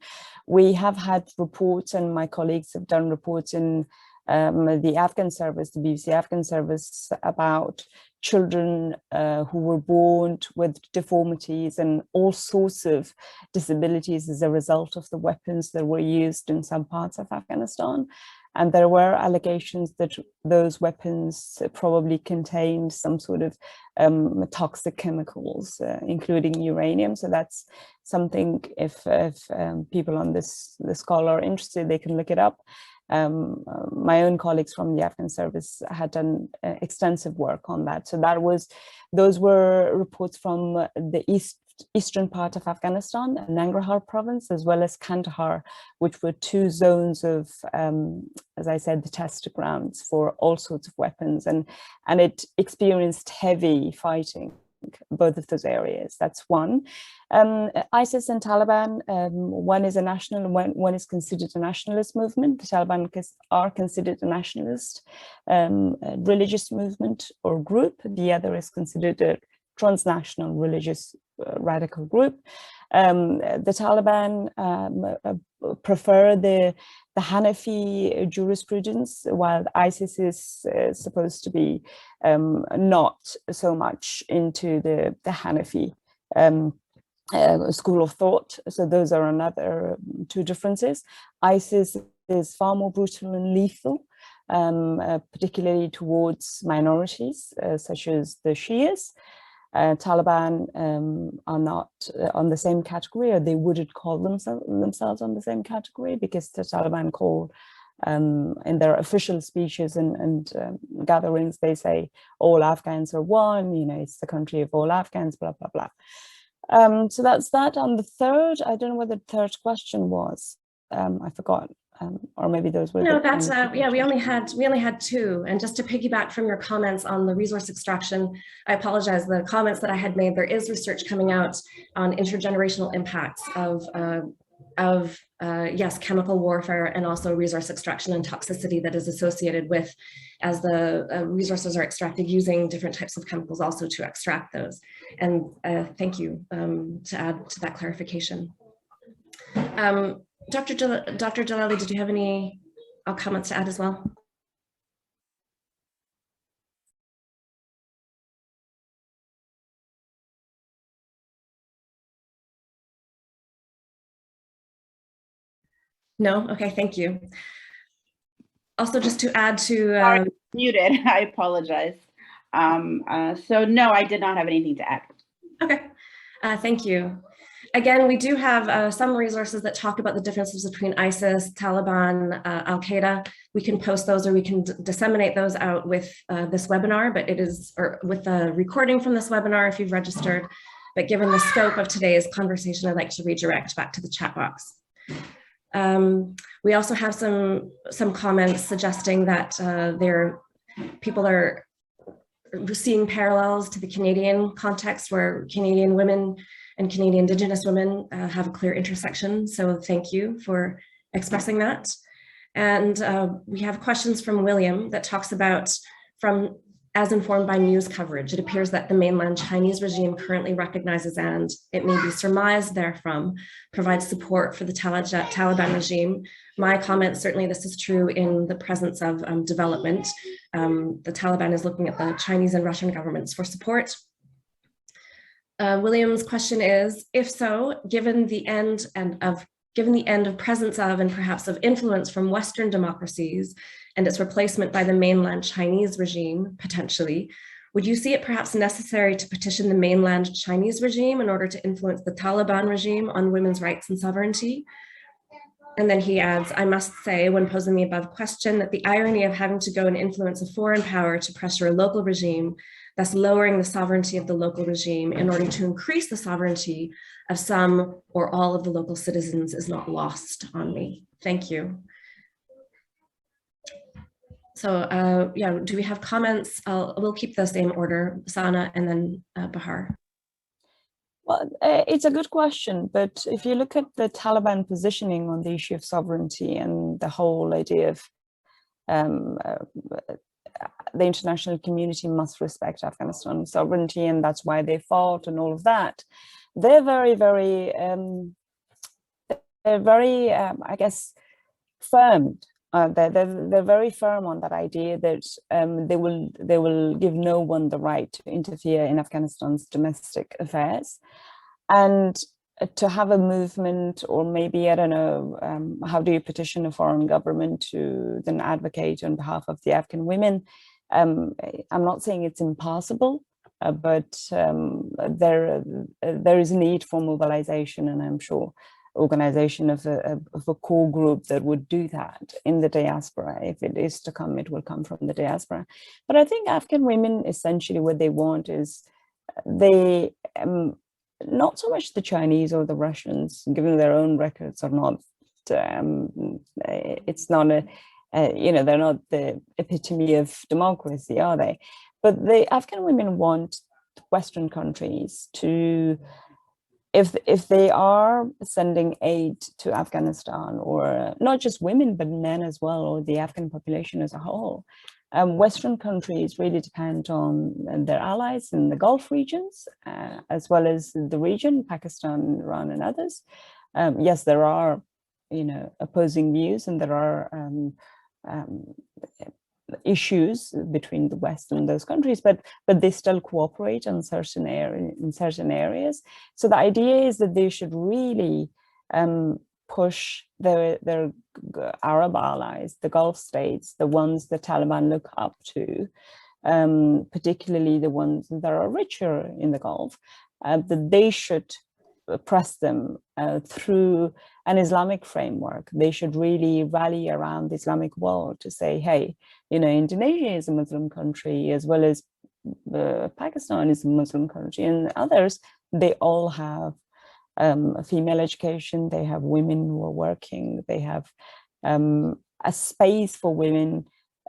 We have had reports, and my colleagues have done reports in the Afghan service, the BBC Afghan service, about children who were born with deformities and all sorts of disabilities as a result of the weapons that were used in some parts of Afghanistan. And there were allegations that those weapons probably contained some sort of toxic chemicals, including uranium. So that's something, if people on this call are interested, they can look it up. My own colleagues from the Afghan service had done extensive work on that. So those were reports from the eastern part of Afghanistan, Nangarhar province, as well as Kandahar, which were two zones of, as I said, the test grounds for all sorts of weapons, and it experienced heavy fighting, both of those areas. That's one. ISIS and Taliban, one is a national and one is considered a nationalist movement. The Taliban are considered a nationalist religious movement or group. The other is considered a transnational religious radical group. The Taliban prefer the Hanafi jurisprudence, while ISIS is supposed to be not so much into the Hanafi school of thought. So those are another two differences. ISIS is far more brutal and lethal, particularly towards minorities, such as the Shias. Taliban are not on the same category, or they wouldn't call themselves on the same category, because the Taliban call in their official speeches and gatherings, they say all Afghans are one, it's the country of all Afghans, blah, blah, blah. So that's that. On the third, I don't know what the third question was. I forgot. Or maybe those were. No, that's yeah. We only had two, and just to piggyback from your comments on the resource extraction, I apologize. The comments that I had made, there is research coming out on intergenerational impacts of yes, chemical warfare and also resource extraction and toxicity that is associated with, as the resources are extracted, using different types of chemicals also to extract those. And thank you to add to that clarification. Dr. Jalali, did you have any comments to add as well? No? Okay, thank you. Also, just to add to... muted, I apologize. So no, I did not have anything to add. Okay, thank you. Again, we do have some resources that talk about the differences between ISIS, Taliban, Al-Qaeda. We can post those, or we can disseminate those out with this webinar, but it is, or with the recording from this webinar if you've registered. But given the scope of today's conversation, I'd like to redirect back to the chat box. We also have some comments suggesting that people are seeing parallels to the Canadian context, where Canadian women and Canadian Indigenous women have a clear intersection. So thank you for expressing that. And we have questions from William that talks about, as informed by news coverage, it appears that the mainland Chinese regime currently recognizes, and it may be surmised therefrom, provides support for the Taliban regime. My comment, certainly this is true in the presence of development. The Taliban is looking at the Chinese and Russian governments for support. William's question is, if so, given the end of presence of and perhaps of influence from Western democracies and its replacement by the mainland Chinese regime, potentially, would you see it perhaps necessary to petition the mainland Chinese regime in order to influence the Taliban regime on women's rights and sovereignty? And then he adds, I must say, when posing the above question, that the irony of having to go and influence a foreign power to pressure a local regime, thus lowering the sovereignty of the local regime in order to increase the sovereignty of some or all of the local citizens, is not lost on me. Thank you. So yeah, do we have comments? We'll keep the same order, Sana and then Bahar. Well, it's a good question, but if you look at the Taliban positioning on the issue of sovereignty and the whole idea of the international community must respect Afghanistan's sovereignty, and that's why they fought and all of that, they're very, I guess, firm. They're very firm on that idea that they will give no one the right to interfere in Afghanistan's domestic affairs, and to have a movement, or maybe, I don't know, how do you petition a foreign government to then advocate on behalf of the Afghan women? I'm not saying it's impossible, but there is a need for mobilization, and I'm sure organization of a core group that would do that in the diaspora. If it is to come, it will come from the diaspora. But I think Afghan women, essentially what they want is they, not so much the Chinese or the Russians, given their own records, are not, it's not you know, they're not the epitome of democracy, are they? But the Afghan women want Western countries to, if they are sending aid to Afghanistan, or not just women, but men as well, or the Afghan population as a whole, Western countries really depend on their allies in the Gulf regions, as well as the region, Pakistan, Iran, and others. Yes, there are, you know, opposing views, and there are issues between the West and those countries, but they still cooperate in certain areas. So the idea is that they should really push their Arab allies, the Gulf states, the ones the Taliban look up to, particularly the ones that are richer in the Gulf, that they should press them through an Islamic framework. They should really rally around the Islamic world to say, hey, you know, Indonesia is a Muslim country, as well as Pakistan is a Muslim country, and others, they all have female education, they have women who are working, they have a space for women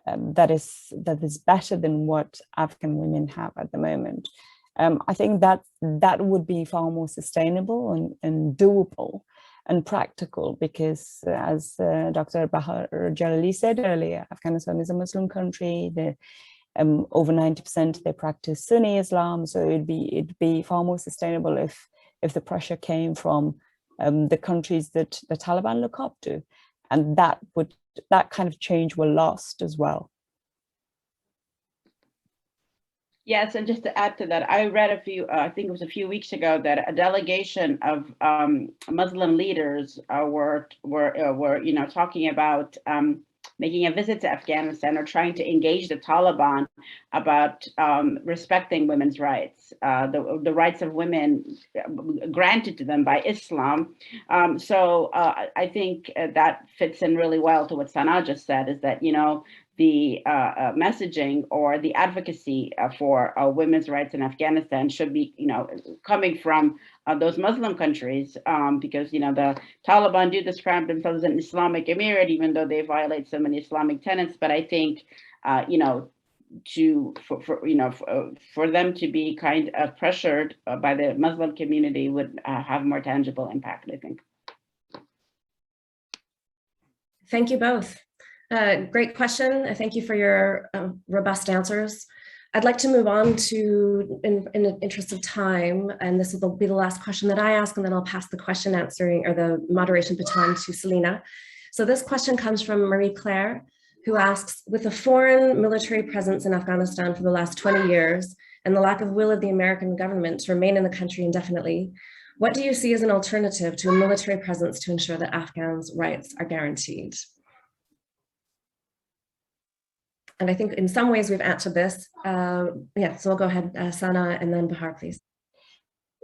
that is better than what Afghan women have at the moment. I think that would be far more sustainable and doable and practical, because as Dr. Bahar Jalali said earlier, Afghanistan is a Muslim country. Over 90% they practice Sunni Islam, so it'd be far more sustainable if the pressure came from the countries that the Taliban look up to, and that kind of change will last as well. Yes, and just to add to that, I read I think it was a few weeks ago, that a delegation of Muslim leaders were you know, talking about making a visit to Afghanistan, or trying to engage the Taliban about respecting women's rights, the rights of women granted to them by Islam. So I think that fits in really well to what Sana just said, is that, you know, the messaging or the advocacy for women's rights in Afghanistan should be, you know, coming from those Muslim countries, because, you know, the Taliban do describe themselves as an Islamic emirate, even though they violate so many Islamic tenets. But I think, you know, for them to be kind of pressured by the Muslim community would have more tangible impact, I think. Thank you both. Great question. Thank you for your robust answers. I'd like to move on to, in the interest of time, and this will be the last question that I ask, and then I'll pass the question answering, or the moderation baton, to Selena. So this question comes from Marie Claire, who asks, with a foreign military presence in Afghanistan for the last 20 years and the lack of will of the American government to remain in the country indefinitely, what do you see as an alternative to a military presence to ensure that Afghans' rights are guaranteed? And I think in some ways we've answered this. Yeah, so we'll go ahead, Sana, and then Bahar, please.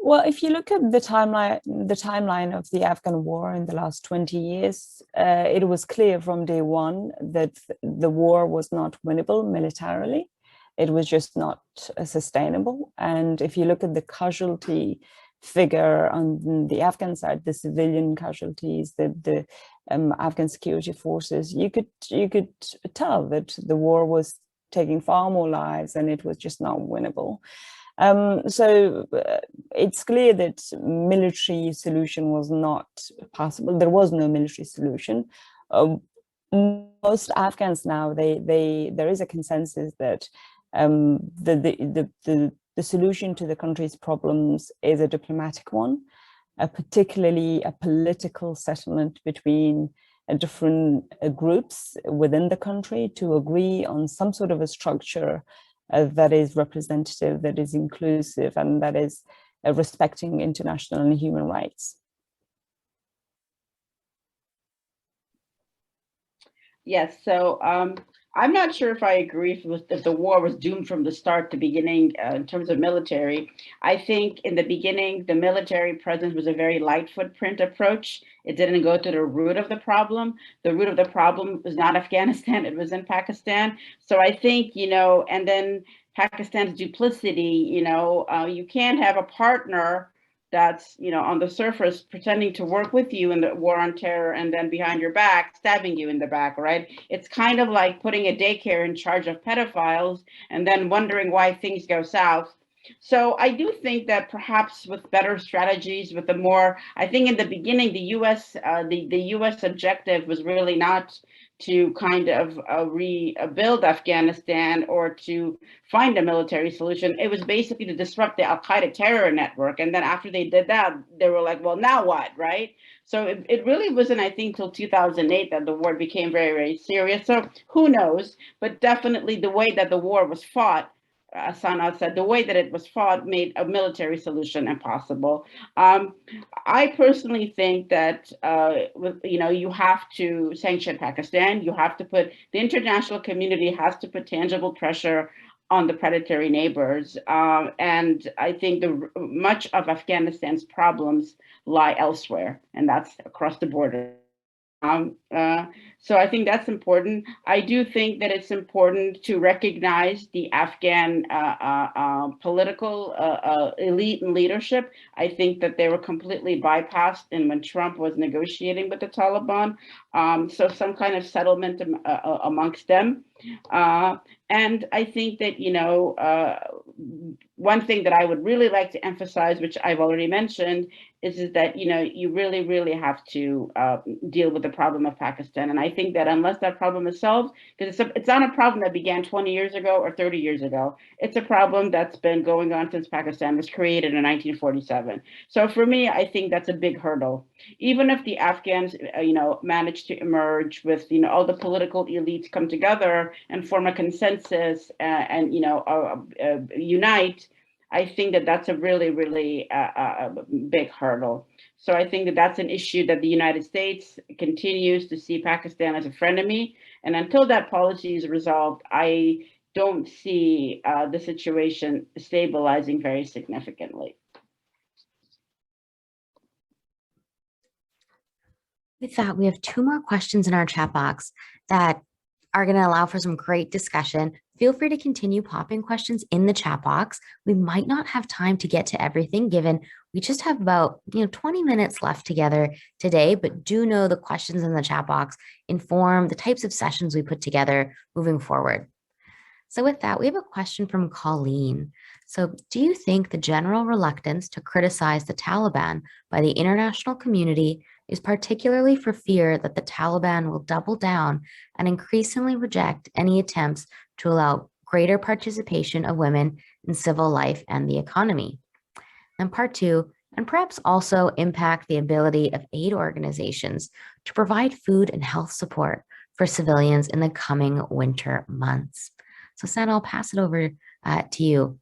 Well, if you look at the timeline of the Afghan war in the last 20 years, it was clear from day one that the war was not winnable militarily. It was just not sustainable. And if you look at the casualty figure on the Afghan side, the civilian casualties, the Afghan security forces, you could tell that the war was taking far more lives and it was just not winnable. So it's clear that military solution was not possible. There was no military solution. Most Afghans now, there is a consensus that the solution to the country's problems is a diplomatic one, particularly a political settlement between different groups within the country to agree on some sort of a structure that is representative, that is inclusive, and that is respecting international and human rights. Yes, so I'm not sure if I agree if the war was doomed from the start to beginning in terms of military. I think in the beginning, the military presence was a very light footprint approach. It didn't go to the root of the problem. The root of the problem was not Afghanistan, it was in Pakistan. So I think, and then Pakistan's duplicity, you can't have a partner that's, on the surface pretending to work with you in the war on terror and then behind your back, stabbing you in the back, right? It's kind of like putting a daycare in charge of pedophiles and then wondering why things go south. So I do think that perhaps with better strategies, with the more, I think in the beginning, the U.S. Objective was really not to kind of rebuild Afghanistan or to find a military solution. It was basically to disrupt the Al-Qaeda terror network. And then after they did that, they were like, well, now what, right? So it really wasn't, I think, till 2008 that the war became very, very serious. So who knows? But definitely the way that the war was fought, Sanad said, the way that it was fought made a military solution impossible. I personally think that you have to sanction Pakistan. You have to put the international community has to put tangible pressure on the predatory neighbors, and I think much of Afghanistan's problems lie elsewhere, and that's across the border. So I think that's important. I do think that it's important to recognize the Afghan political elite and leadership. I think that they were completely bypassed when Trump was negotiating with the Taliban. So some kind of settlement amongst them. And I think that, one thing that I would really like to emphasize, which I've already mentioned, is that, you really, really have to deal with the problem of Pakistan. And I think that unless that problem is solved, because it's not a problem that began 20 years ago or 30 years ago. It's a problem that's been going on since Pakistan was created in 1947. So for me, I think that's a big hurdle. Even if the Afghans, manage to emerge with, all the political elites come together and form a consensus and unite, I think that that's a really, really big hurdle. So I think that that's an issue that the United States continues to see Pakistan as a frenemy. And until that policy is resolved, I don't see the situation stabilizing very significantly. With that, we have 2 more questions in our chat box that are going to allow for some great discussion. Feel free to continue popping questions in the chat box. We might not have time to get to everything given we just have about 20 minutes left together today, but do know the questions in the chat box inform the types of sessions we put together moving forward. So with that, we have a question from Colleen. So do you think the general reluctance to criticize the Taliban by the international community is particularly for fear that the Taliban will double down and increasingly reject any attempts to allow greater participation of women in civil life and the economy? And part 2, and perhaps also impact the ability of aid organizations to provide food and health support for civilians in the coming winter months. So Sana, I'll pass it over to you.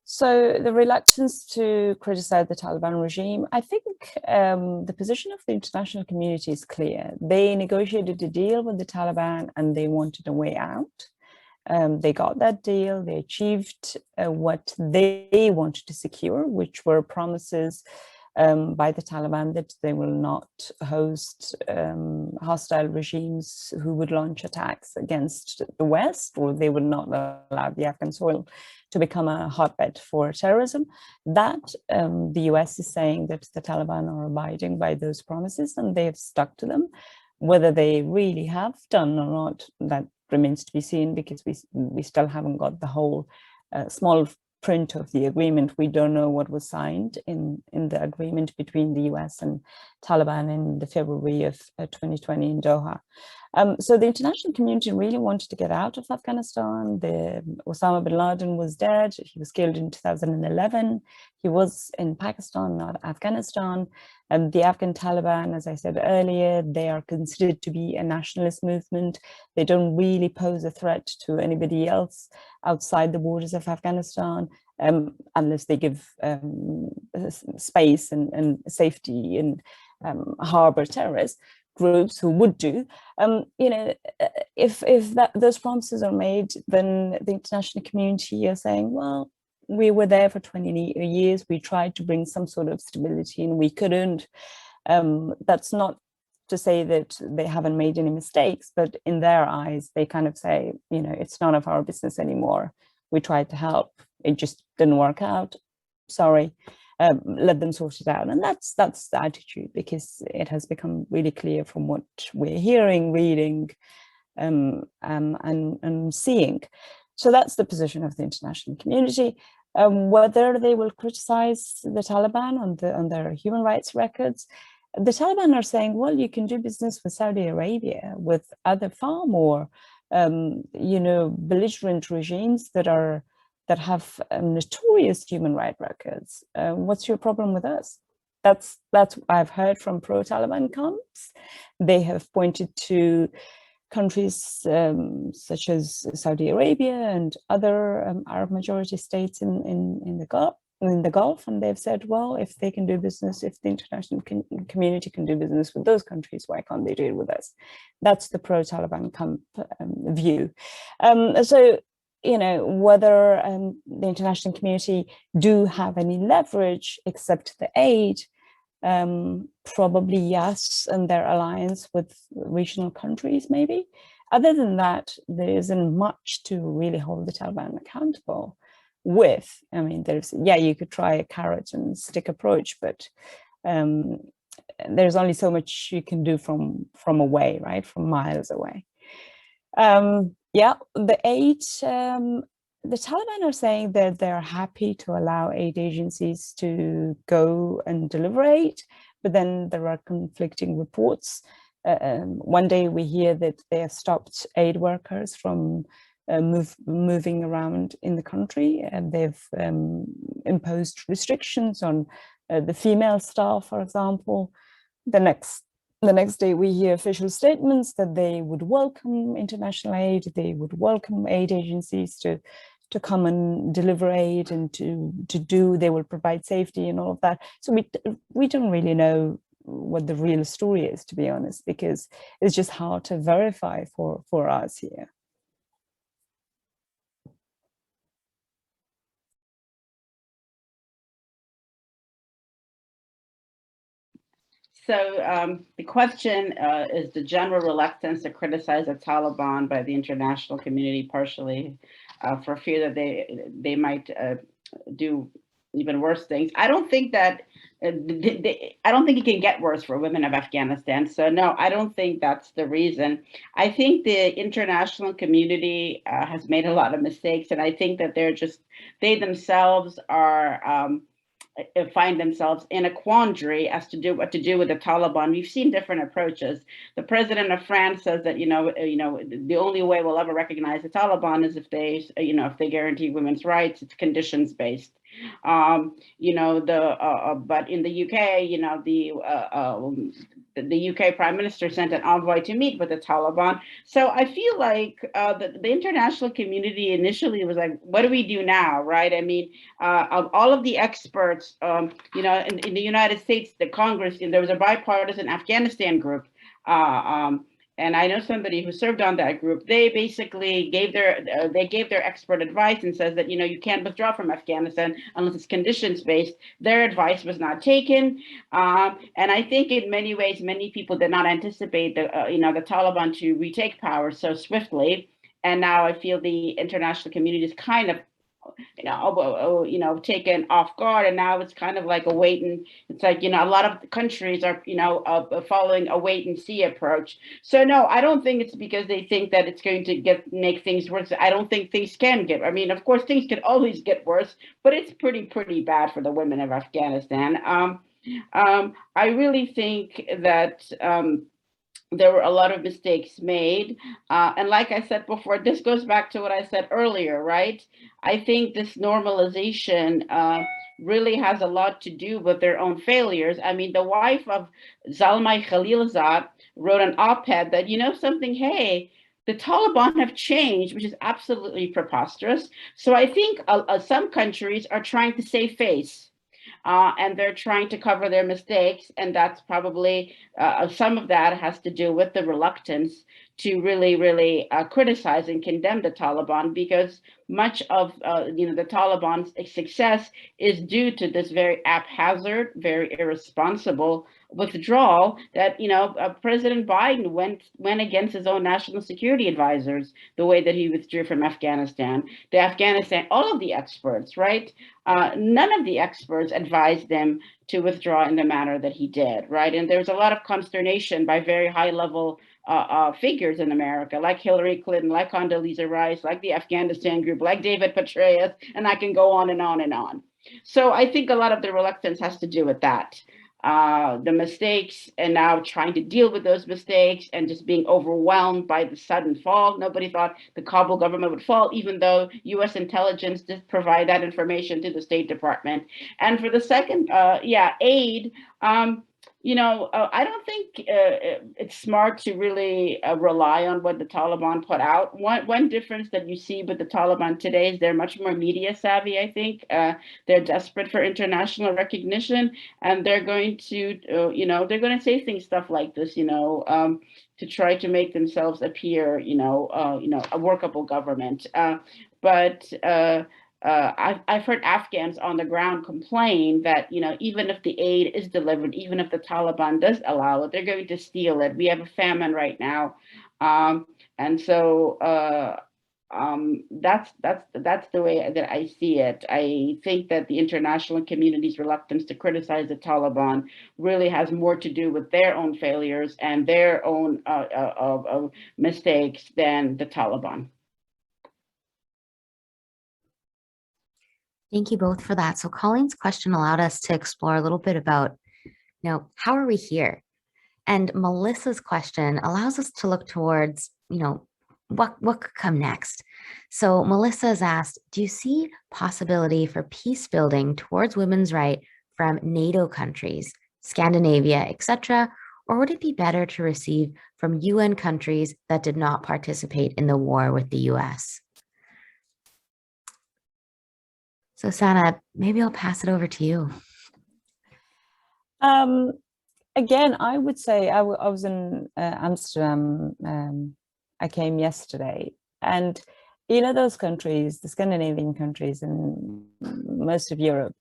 So the reluctance to criticize the Taliban regime, I think the position of the international community is clear. They negotiated a deal with the Taliban and they wanted a way out. They got that deal. They achieved what they wanted to secure, which were promises by the Taliban that they will not host hostile regimes who would launch attacks against the West, or they would not allow the Afghan soil to become a hotbed for terrorism. That the US is saying that the Taliban are abiding by those promises and they have stuck to them. Whether they really have done or not, that remains to be seen, because we still haven't got the whole small print of the agreement. We don't know what was signed in the agreement between the US and Taliban in the February of 2020 in Doha. So the international community really wanted to get out of Afghanistan. Osama bin Laden was dead. He was killed in 2011. He was in Pakistan, not Afghanistan. The Afghan Taliban, as I said earlier, they are considered to be a nationalist movement. They don't really pose a threat to anybody else outside the borders of Afghanistan, unless they give space and safety and harbor terrorists groups who would do. If those promises are made, then the international community are saying, well, we were there for 20 years. We tried to bring some sort of stability and we couldn't. That's not to say that they haven't made any mistakes, but in their eyes, they kind of say, it's none of our business anymore. We tried to help. It just didn't work out. Sorry. Let them sort it out. And that's the attitude, because it has become really clear from what we're hearing, reading, and seeing. So that's the position of the international community. Whether they will criticize the Taliban on their human rights records, the Taliban are saying, well, you can do business with Saudi Arabia, with other far more, belligerent regimes that have notorious human rights records. What's your problem with us? That's I've heard from pro-Taliban camps. They have pointed to countries such as Saudi Arabia and other Arab majority states in the Gulf, and they've said, well, if they can do business, if the international community can do business with those countries, why can't they do it with us? That's the pro-Taliban camp view. So, whether the international community do have any leverage except the aid, probably yes, and their alliance with regional countries, maybe. Other than that, there isn't much to really hold the Taliban accountable with. I mean, you could try a carrot and stick approach, but there's only so much you can do from away, right? From miles away. The aid, the Taliban are saying that they're happy to allow aid agencies to go and deliver aid, but then there are conflicting reports. One day we hear that they have stopped aid workers from moving around in the country, and they've imposed restrictions on the female staff, for example. The next day we hear official statements that they would welcome international aid, they would welcome aid agencies to come and deliver aid and they will provide safety and all of that. So we don't really know what the real story is, to be honest, because it's just hard to verify for us here. So the question is the general reluctance to criticize the Taliban by the international community, partially for fear that they might do even worse things. I don't think that I don't think it can get worse for women of Afghanistan. So no, I don't think that's the reason. I think the international community has made a lot of mistakes, and I think that they themselves are find themselves in a quandary as to what to do with the Taliban. We've seen different approaches. The president of France says that the only way we'll ever recognize the Taliban is if they guarantee women's rights. It's conditions based. But in the UK, the UK Prime Minister sent an envoy to meet with the Taliban. So I feel like the international community initially was like, what do we do now, right? I mean, of all of the experts, in the United States, the Congress, there was a bipartisan Afghanistan group. and I know somebody who served on that group, they basically gave their expert advice and says that, you can't withdraw from Afghanistan unless it's conditions based. Their advice was not taken, and I think in many ways, many people did not anticipate the Taliban to retake power so swiftly. And now I feel the international community is kind of taken off guard, and now it's kind of like a wait and it's like, a lot of countries are, following a wait and see approach. So no, I don't think it's because they think that it's going to make things worse. I don't think things can get, I mean, of course, things can always get worse, but it's pretty bad for the women of Afghanistan. I really think that there were a lot of mistakes made. And like I said before, this goes back to what I said earlier, right? I think this normalization really has a lot to do with their own failures. I mean, the wife of Zalmay Khalilzad wrote an op-ed that, something, hey, the Taliban have changed, which is absolutely preposterous. So I think some countries are trying to save face. And they're trying to cover their mistakes. And that's probably some of that has to do with the reluctance to really criticize and condemn the Taliban, because much of the Taliban's success is due to this very haphazard, very irresponsible withdrawal that President Biden went against his own national security advisors, the way that he withdrew from Afghanistan. All of the experts, right? None of the experts advised them to withdraw in the manner that he did, right? And there's a lot of consternation by very high level figures in America, like Hillary Clinton, like Condoleezza Rice, like the Afghanistan group, like David Petraeus, and I can go on and on and on. So I think a lot of the reluctance has to do with that. The mistakes, and now trying to deal with those mistakes, and just being overwhelmed by the sudden fall. Nobody thought the Kabul government would fall, even though US intelligence did provide that information to the State Department. And for the second, aid, I don't think it's smart to really rely on what the Taliban put out. One difference that you see with the Taliban today is they're much more media savvy, I think. They're desperate for international recognition, and they're going to, they're going to say stuff like this, to try to make themselves appear, a workable government. I've heard Afghans on the ground complain that, even if the aid is delivered, even if the Taliban does allow it, they're going to steal it. We have a famine right now. And so that's the way that I see it. I think that the international community's reluctance to criticize the Taliban really has more to do with their own failures and their own mistakes than the Taliban. Thank you both for that. So Colleen's question allowed us to explore a little bit about, how are we here? And Melissa's question allows us to look towards, what could come next? So Melissa has asked, do you see possibility for peace building towards women's rights from NATO countries, Scandinavia, etc., or would it be better to receive from UN countries that did not participate in the war with the US? So Sana, maybe I'll pass it over to you. Again, I would say I was in Amsterdam. I came yesterday, and those countries, the Scandinavian countries and most of Europe,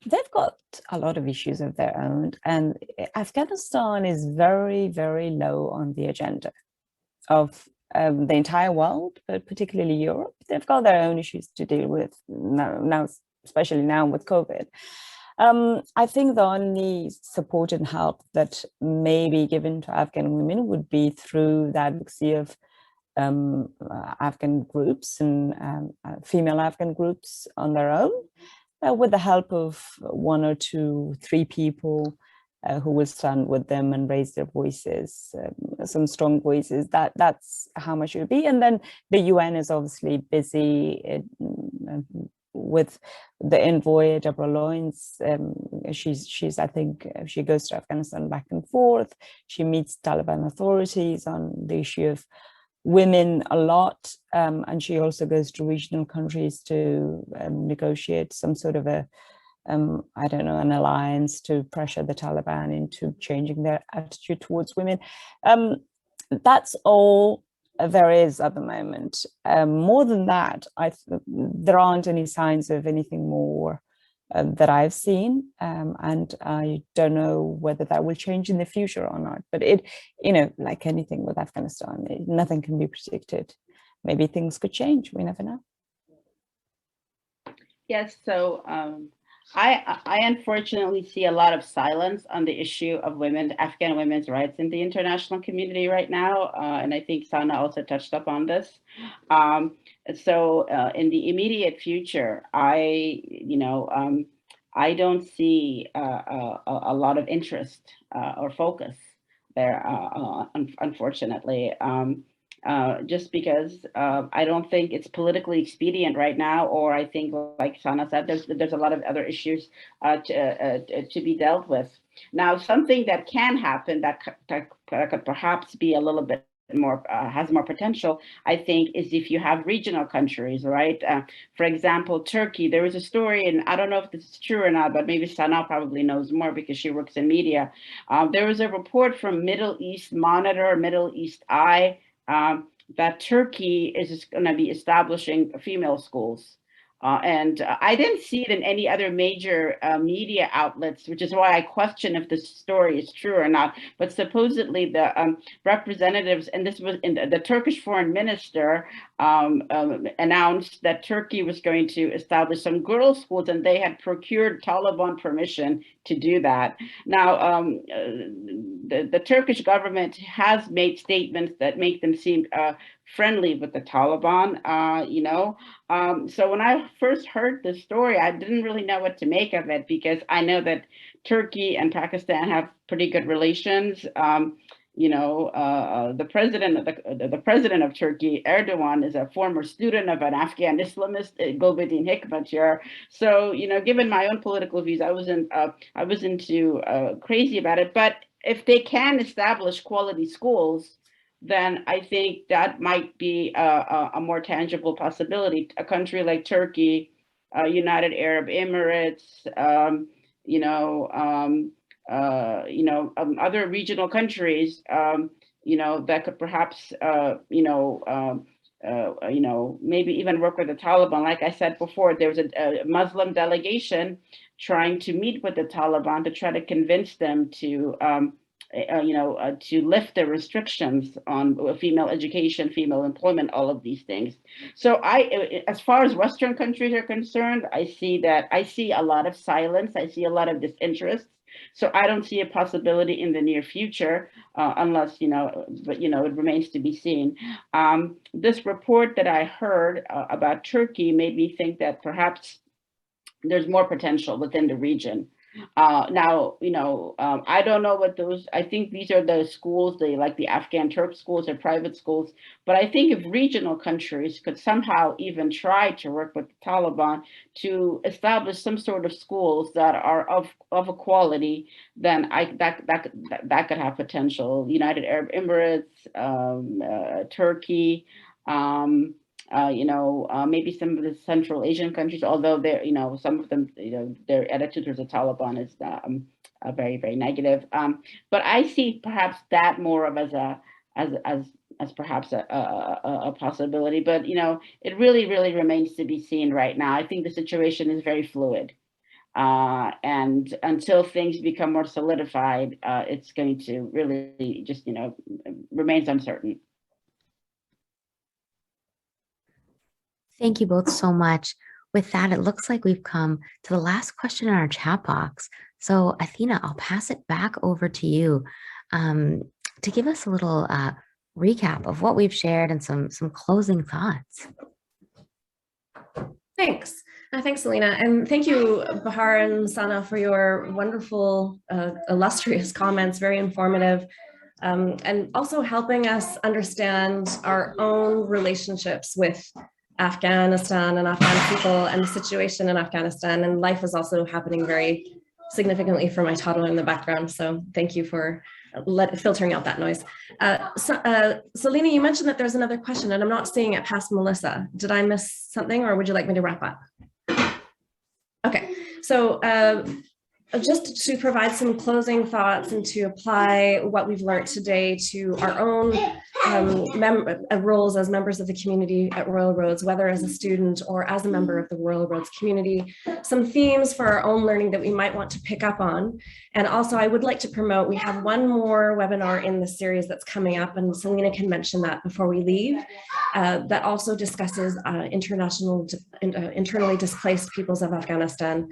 they've got a lot of issues of their own, and Afghanistan is very, very low on the agenda of the entire world, but particularly Europe. They've got their own issues to deal with now, especially now with COVID. I think the only support and help that may be given to Afghan women would be through the advocacy of Afghan groups and female Afghan groups on their own, with the help of 1 or 2, 3 people who will stand with them and raise their voices, some strong voices. That's how much it would be. And then the UN is obviously busy with the envoy, Deborah Lawrence. She's I think she goes to Afghanistan back and forth. She meets Taliban authorities on the issue of women a lot, and she also goes to regional countries to negotiate some sort of a I don't know, an alliance to pressure the Taliban into changing their attitude towards women. that's all there is at the moment. More than that, there aren't any signs of anything more that I've seen, and I don't know whether that will change in the future or not. But it, like anything with Afghanistan, nothing can be predicted. Maybe things could change. We never know. Yes, so I unfortunately see a lot of silence on the issue of Afghan women's rights in the international community right now, and I think Sana also touched upon this. So in the immediate future, I don't see a lot of interest or focus there, unfortunately. Just because I don't think it's politically expedient right now, or I think, like Sana said, there's a lot of other issues to be dealt with. Now, something that can happen that could perhaps be a little bit more has more potential, I think, is if you have regional countries, right? For example, Turkey. There was a story, and I don't know if this is true or not, but maybe Sana probably knows more because she works in media. There was a report from Middle East Monitor, Middle East Eye, that Turkey is going to be establishing female schools. And I didn't see it in any other major media outlets, which is why I question if this story is true or not. But supposedly the representatives, and this was in the Turkish foreign minister announced that Turkey was going to establish some girls' schools, and they had procured Taliban permission to do that. Now, the Turkish government has made statements that make them seem friendly with the Taliban, so when I first heard the story, I didn't really know what to make of it, because I know that Turkey and Pakistan have pretty good relations. The president of Turkey, Erdogan, is a former student of an Afghan Islamist, Gulbuddin Hekmatyar. So, given my own political views, I wasn't too crazy about it. But if they can establish quality schools, then I think that might be a more tangible possibility. A country like Turkey, United Arab Emirates, other regional countries, that could perhaps, maybe even work with the Taliban. Like I said before, there was a Muslim delegation trying to meet with the Taliban to try to convince them to lift the restrictions on female education, female employment, all of these things. So as far as Western countries are concerned, I see a lot of silence. I see a lot of disinterest. So I don't see a possibility in the near future, unless, but it remains to be seen. This report that I heard about Turkey made me think that perhaps there's more potential within the region. Now, I don't know what I think these are the schools, like the Afghan Turk schools or private schools, but I think if regional countries could somehow even try to work with the Taliban to establish some sort of schools that are of a quality, then that could have potential. United Arab Emirates, Turkey, maybe some of the Central Asian countries, although they're, some of them, their attitude towards the Taliban is very, very negative. But I see perhaps that more of as perhaps a possibility. But it really, really remains to be seen right now. I think the situation is very fluid, and until things become more solidified, it's going to really just remains uncertain. Thank you both so much. With that, it looks like we've come to the last question in our chat box. So Athena, I'll pass it back over to you to give us a little recap of what we've shared and some closing thoughts. Thanks. Thanks, Selena. And thank you, Bahar and Sana, for your wonderful, illustrious comments, very informative, and also helping us understand our own relationships with Afghanistan and Afghan people and the situation in Afghanistan. And life is also happening very significantly for my toddler in the background. So thank you for filtering out that noise. Selena, you mentioned that there's another question and I'm not seeing it past Melissa. Did I miss something or would you like me to wrap up? Okay, so just to provide some closing thoughts and to apply what we've learned today to our own roles as members of the community at Royal Roads, whether as a student or as a member of the Royal Roads community, some themes for our own learning that we might want to pick up on. And also I would like to promote, we have one more webinar in the series that's coming up, and Selena can mention that before we leave, that also discusses internally displaced peoples of Afghanistan,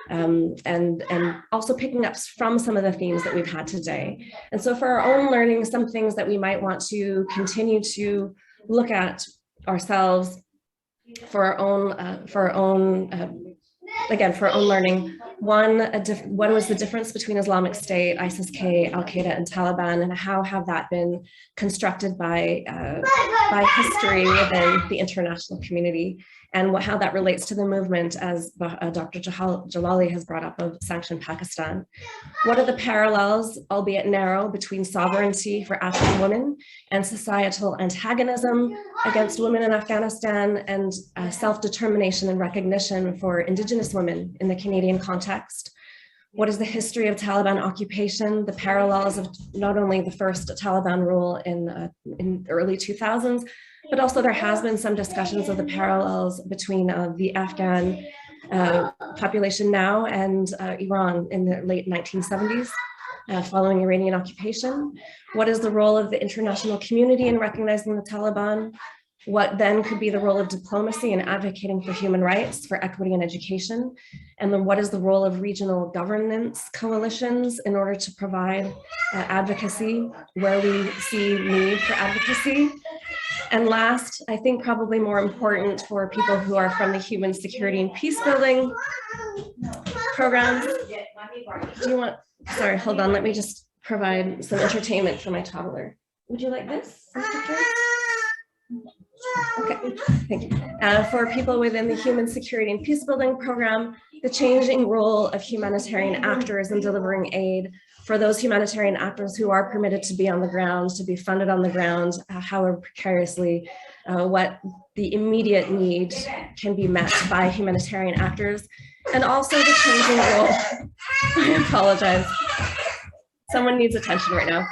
and also picking up from some of the themes that we've had today. And so for our own learning, some things that we might want to continue to look at ourselves for our own learning. One, what was the difference between Islamic State, ISIS-K, Al-Qaeda, and Taliban, and how have that been constructed by history within the international community, and how that relates to the movement, as Dr. Jalali has brought up, of sanctioned Pakistan. What are the parallels, albeit narrow, between sovereignty for Afghan women and societal antagonism against women in Afghanistan, and self-determination and recognition for Indigenous women in the Canadian context? What is the history of Taliban occupation, the parallels of not only the first Taliban rule in the early 2000s, but also there has been some discussions of the parallels between the Afghan population now and Iran in the late 1970s, following Iranian occupation. What is the role of the international community in recognizing the Taliban? What then could be the role of diplomacy in advocating for human rights, for equity and education? And then what is the role of regional governance coalitions in order to provide advocacy where we see need for advocacy? And last, I think probably more important for people who are from the human security and peace building programs. Do you want, sorry, hold on, let me just provide some entertainment for my toddler. Would you like this? Okay, thank you. For people within the human security and peace building program, the changing role of humanitarian actors in delivering aid for those humanitarian actors who are permitted to be on the ground, to be funded on the ground, however precariously, what the immediate need can be met by humanitarian actors, and also the changing role, I apologize, someone needs attention right now,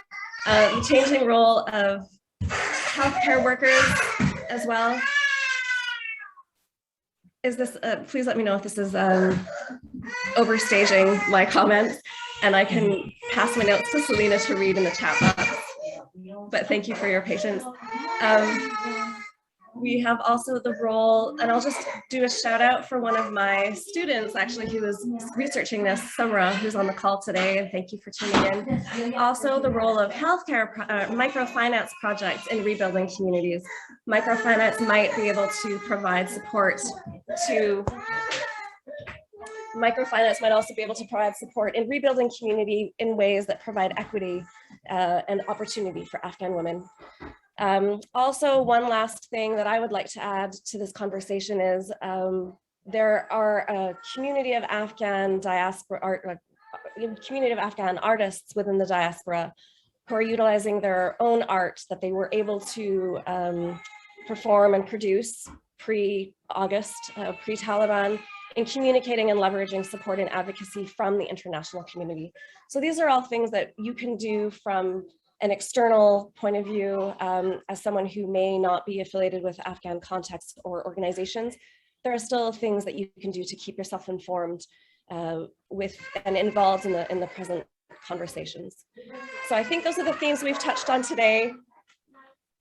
the changing role of healthcare workers as well. Is this, please let me know if this is overstaging my comments, and I can pass my notes to Selena to read in the chat box, but thank you for your patience. We have also the role, and I'll just do a shout out for one of my students actually who is researching this, Samra, who's on the call today, and thank you for tuning in. Also the role of healthcare microfinance projects in rebuilding communities. Microfinance might be able to provide support to, microfinance might also be able to provide support in rebuilding community in ways that provide equity and opportunity for Afghan women. Also, one last thing that I would like to add to this conversation is there are a community of Afghan diaspora, community of Afghan artists within the diaspora who are utilizing their own art that they were able to perform and produce pre-August, pre-Taliban, in communicating and leveraging support and advocacy from the international community. So these are all things that you can do from an external point of view, as someone who may not be affiliated with Afghan contexts or organizations. There are still things that you can do to keep yourself informed with and involved in the present conversations. So I think those are the themes we've touched on today,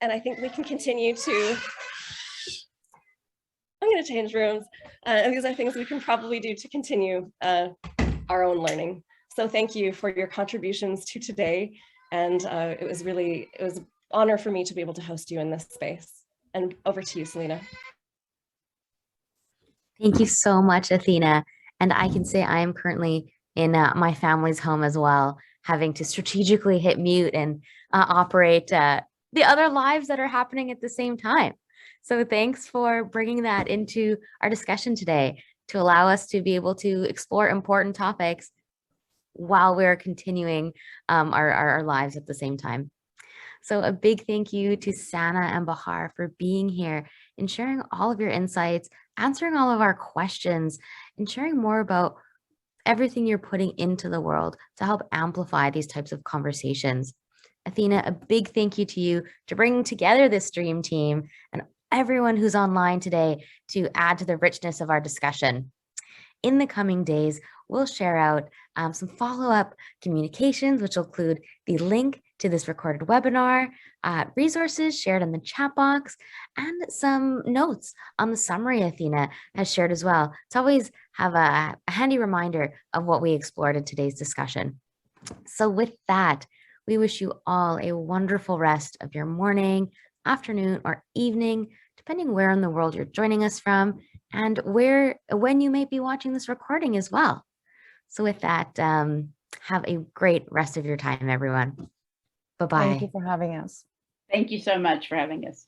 and I think we can continue to, I'm going to change rooms, and these are things we can probably do to continue our own learning. So thank you for your contributions to today. And it was an honor for me to be able to host you in this space. And over to you, Selena. Thank you so much, Athena. And I can say I am currently in my family's home as well, having to strategically hit mute and operate the other lives that are happening at the same time. So thanks for bringing that into our discussion today to allow us to be able to explore important topics while we're continuing our lives at the same time. So a big thank you to Sana and Bahar for being here and sharing all of your insights, answering all of our questions, and sharing more about everything you're putting into the world to help amplify these types of conversations. Athena, a big thank you to you to bring together this dream team and everyone who's online today to add to the richness of our discussion. In the coming days, we'll share out some follow-up communications, which will include the link to this recorded webinar, resources shared in the chat box, and some notes on the summary Athena has shared as well. To always have a handy reminder of what we explored in today's discussion. So with that, we wish you all a wonderful rest of your morning, afternoon, or evening, depending where in the world you're joining us from and when you may be watching this recording as well. So with that, have a great rest of your time, everyone. Bye-bye. Thank you for having us. Thank you so much for having us.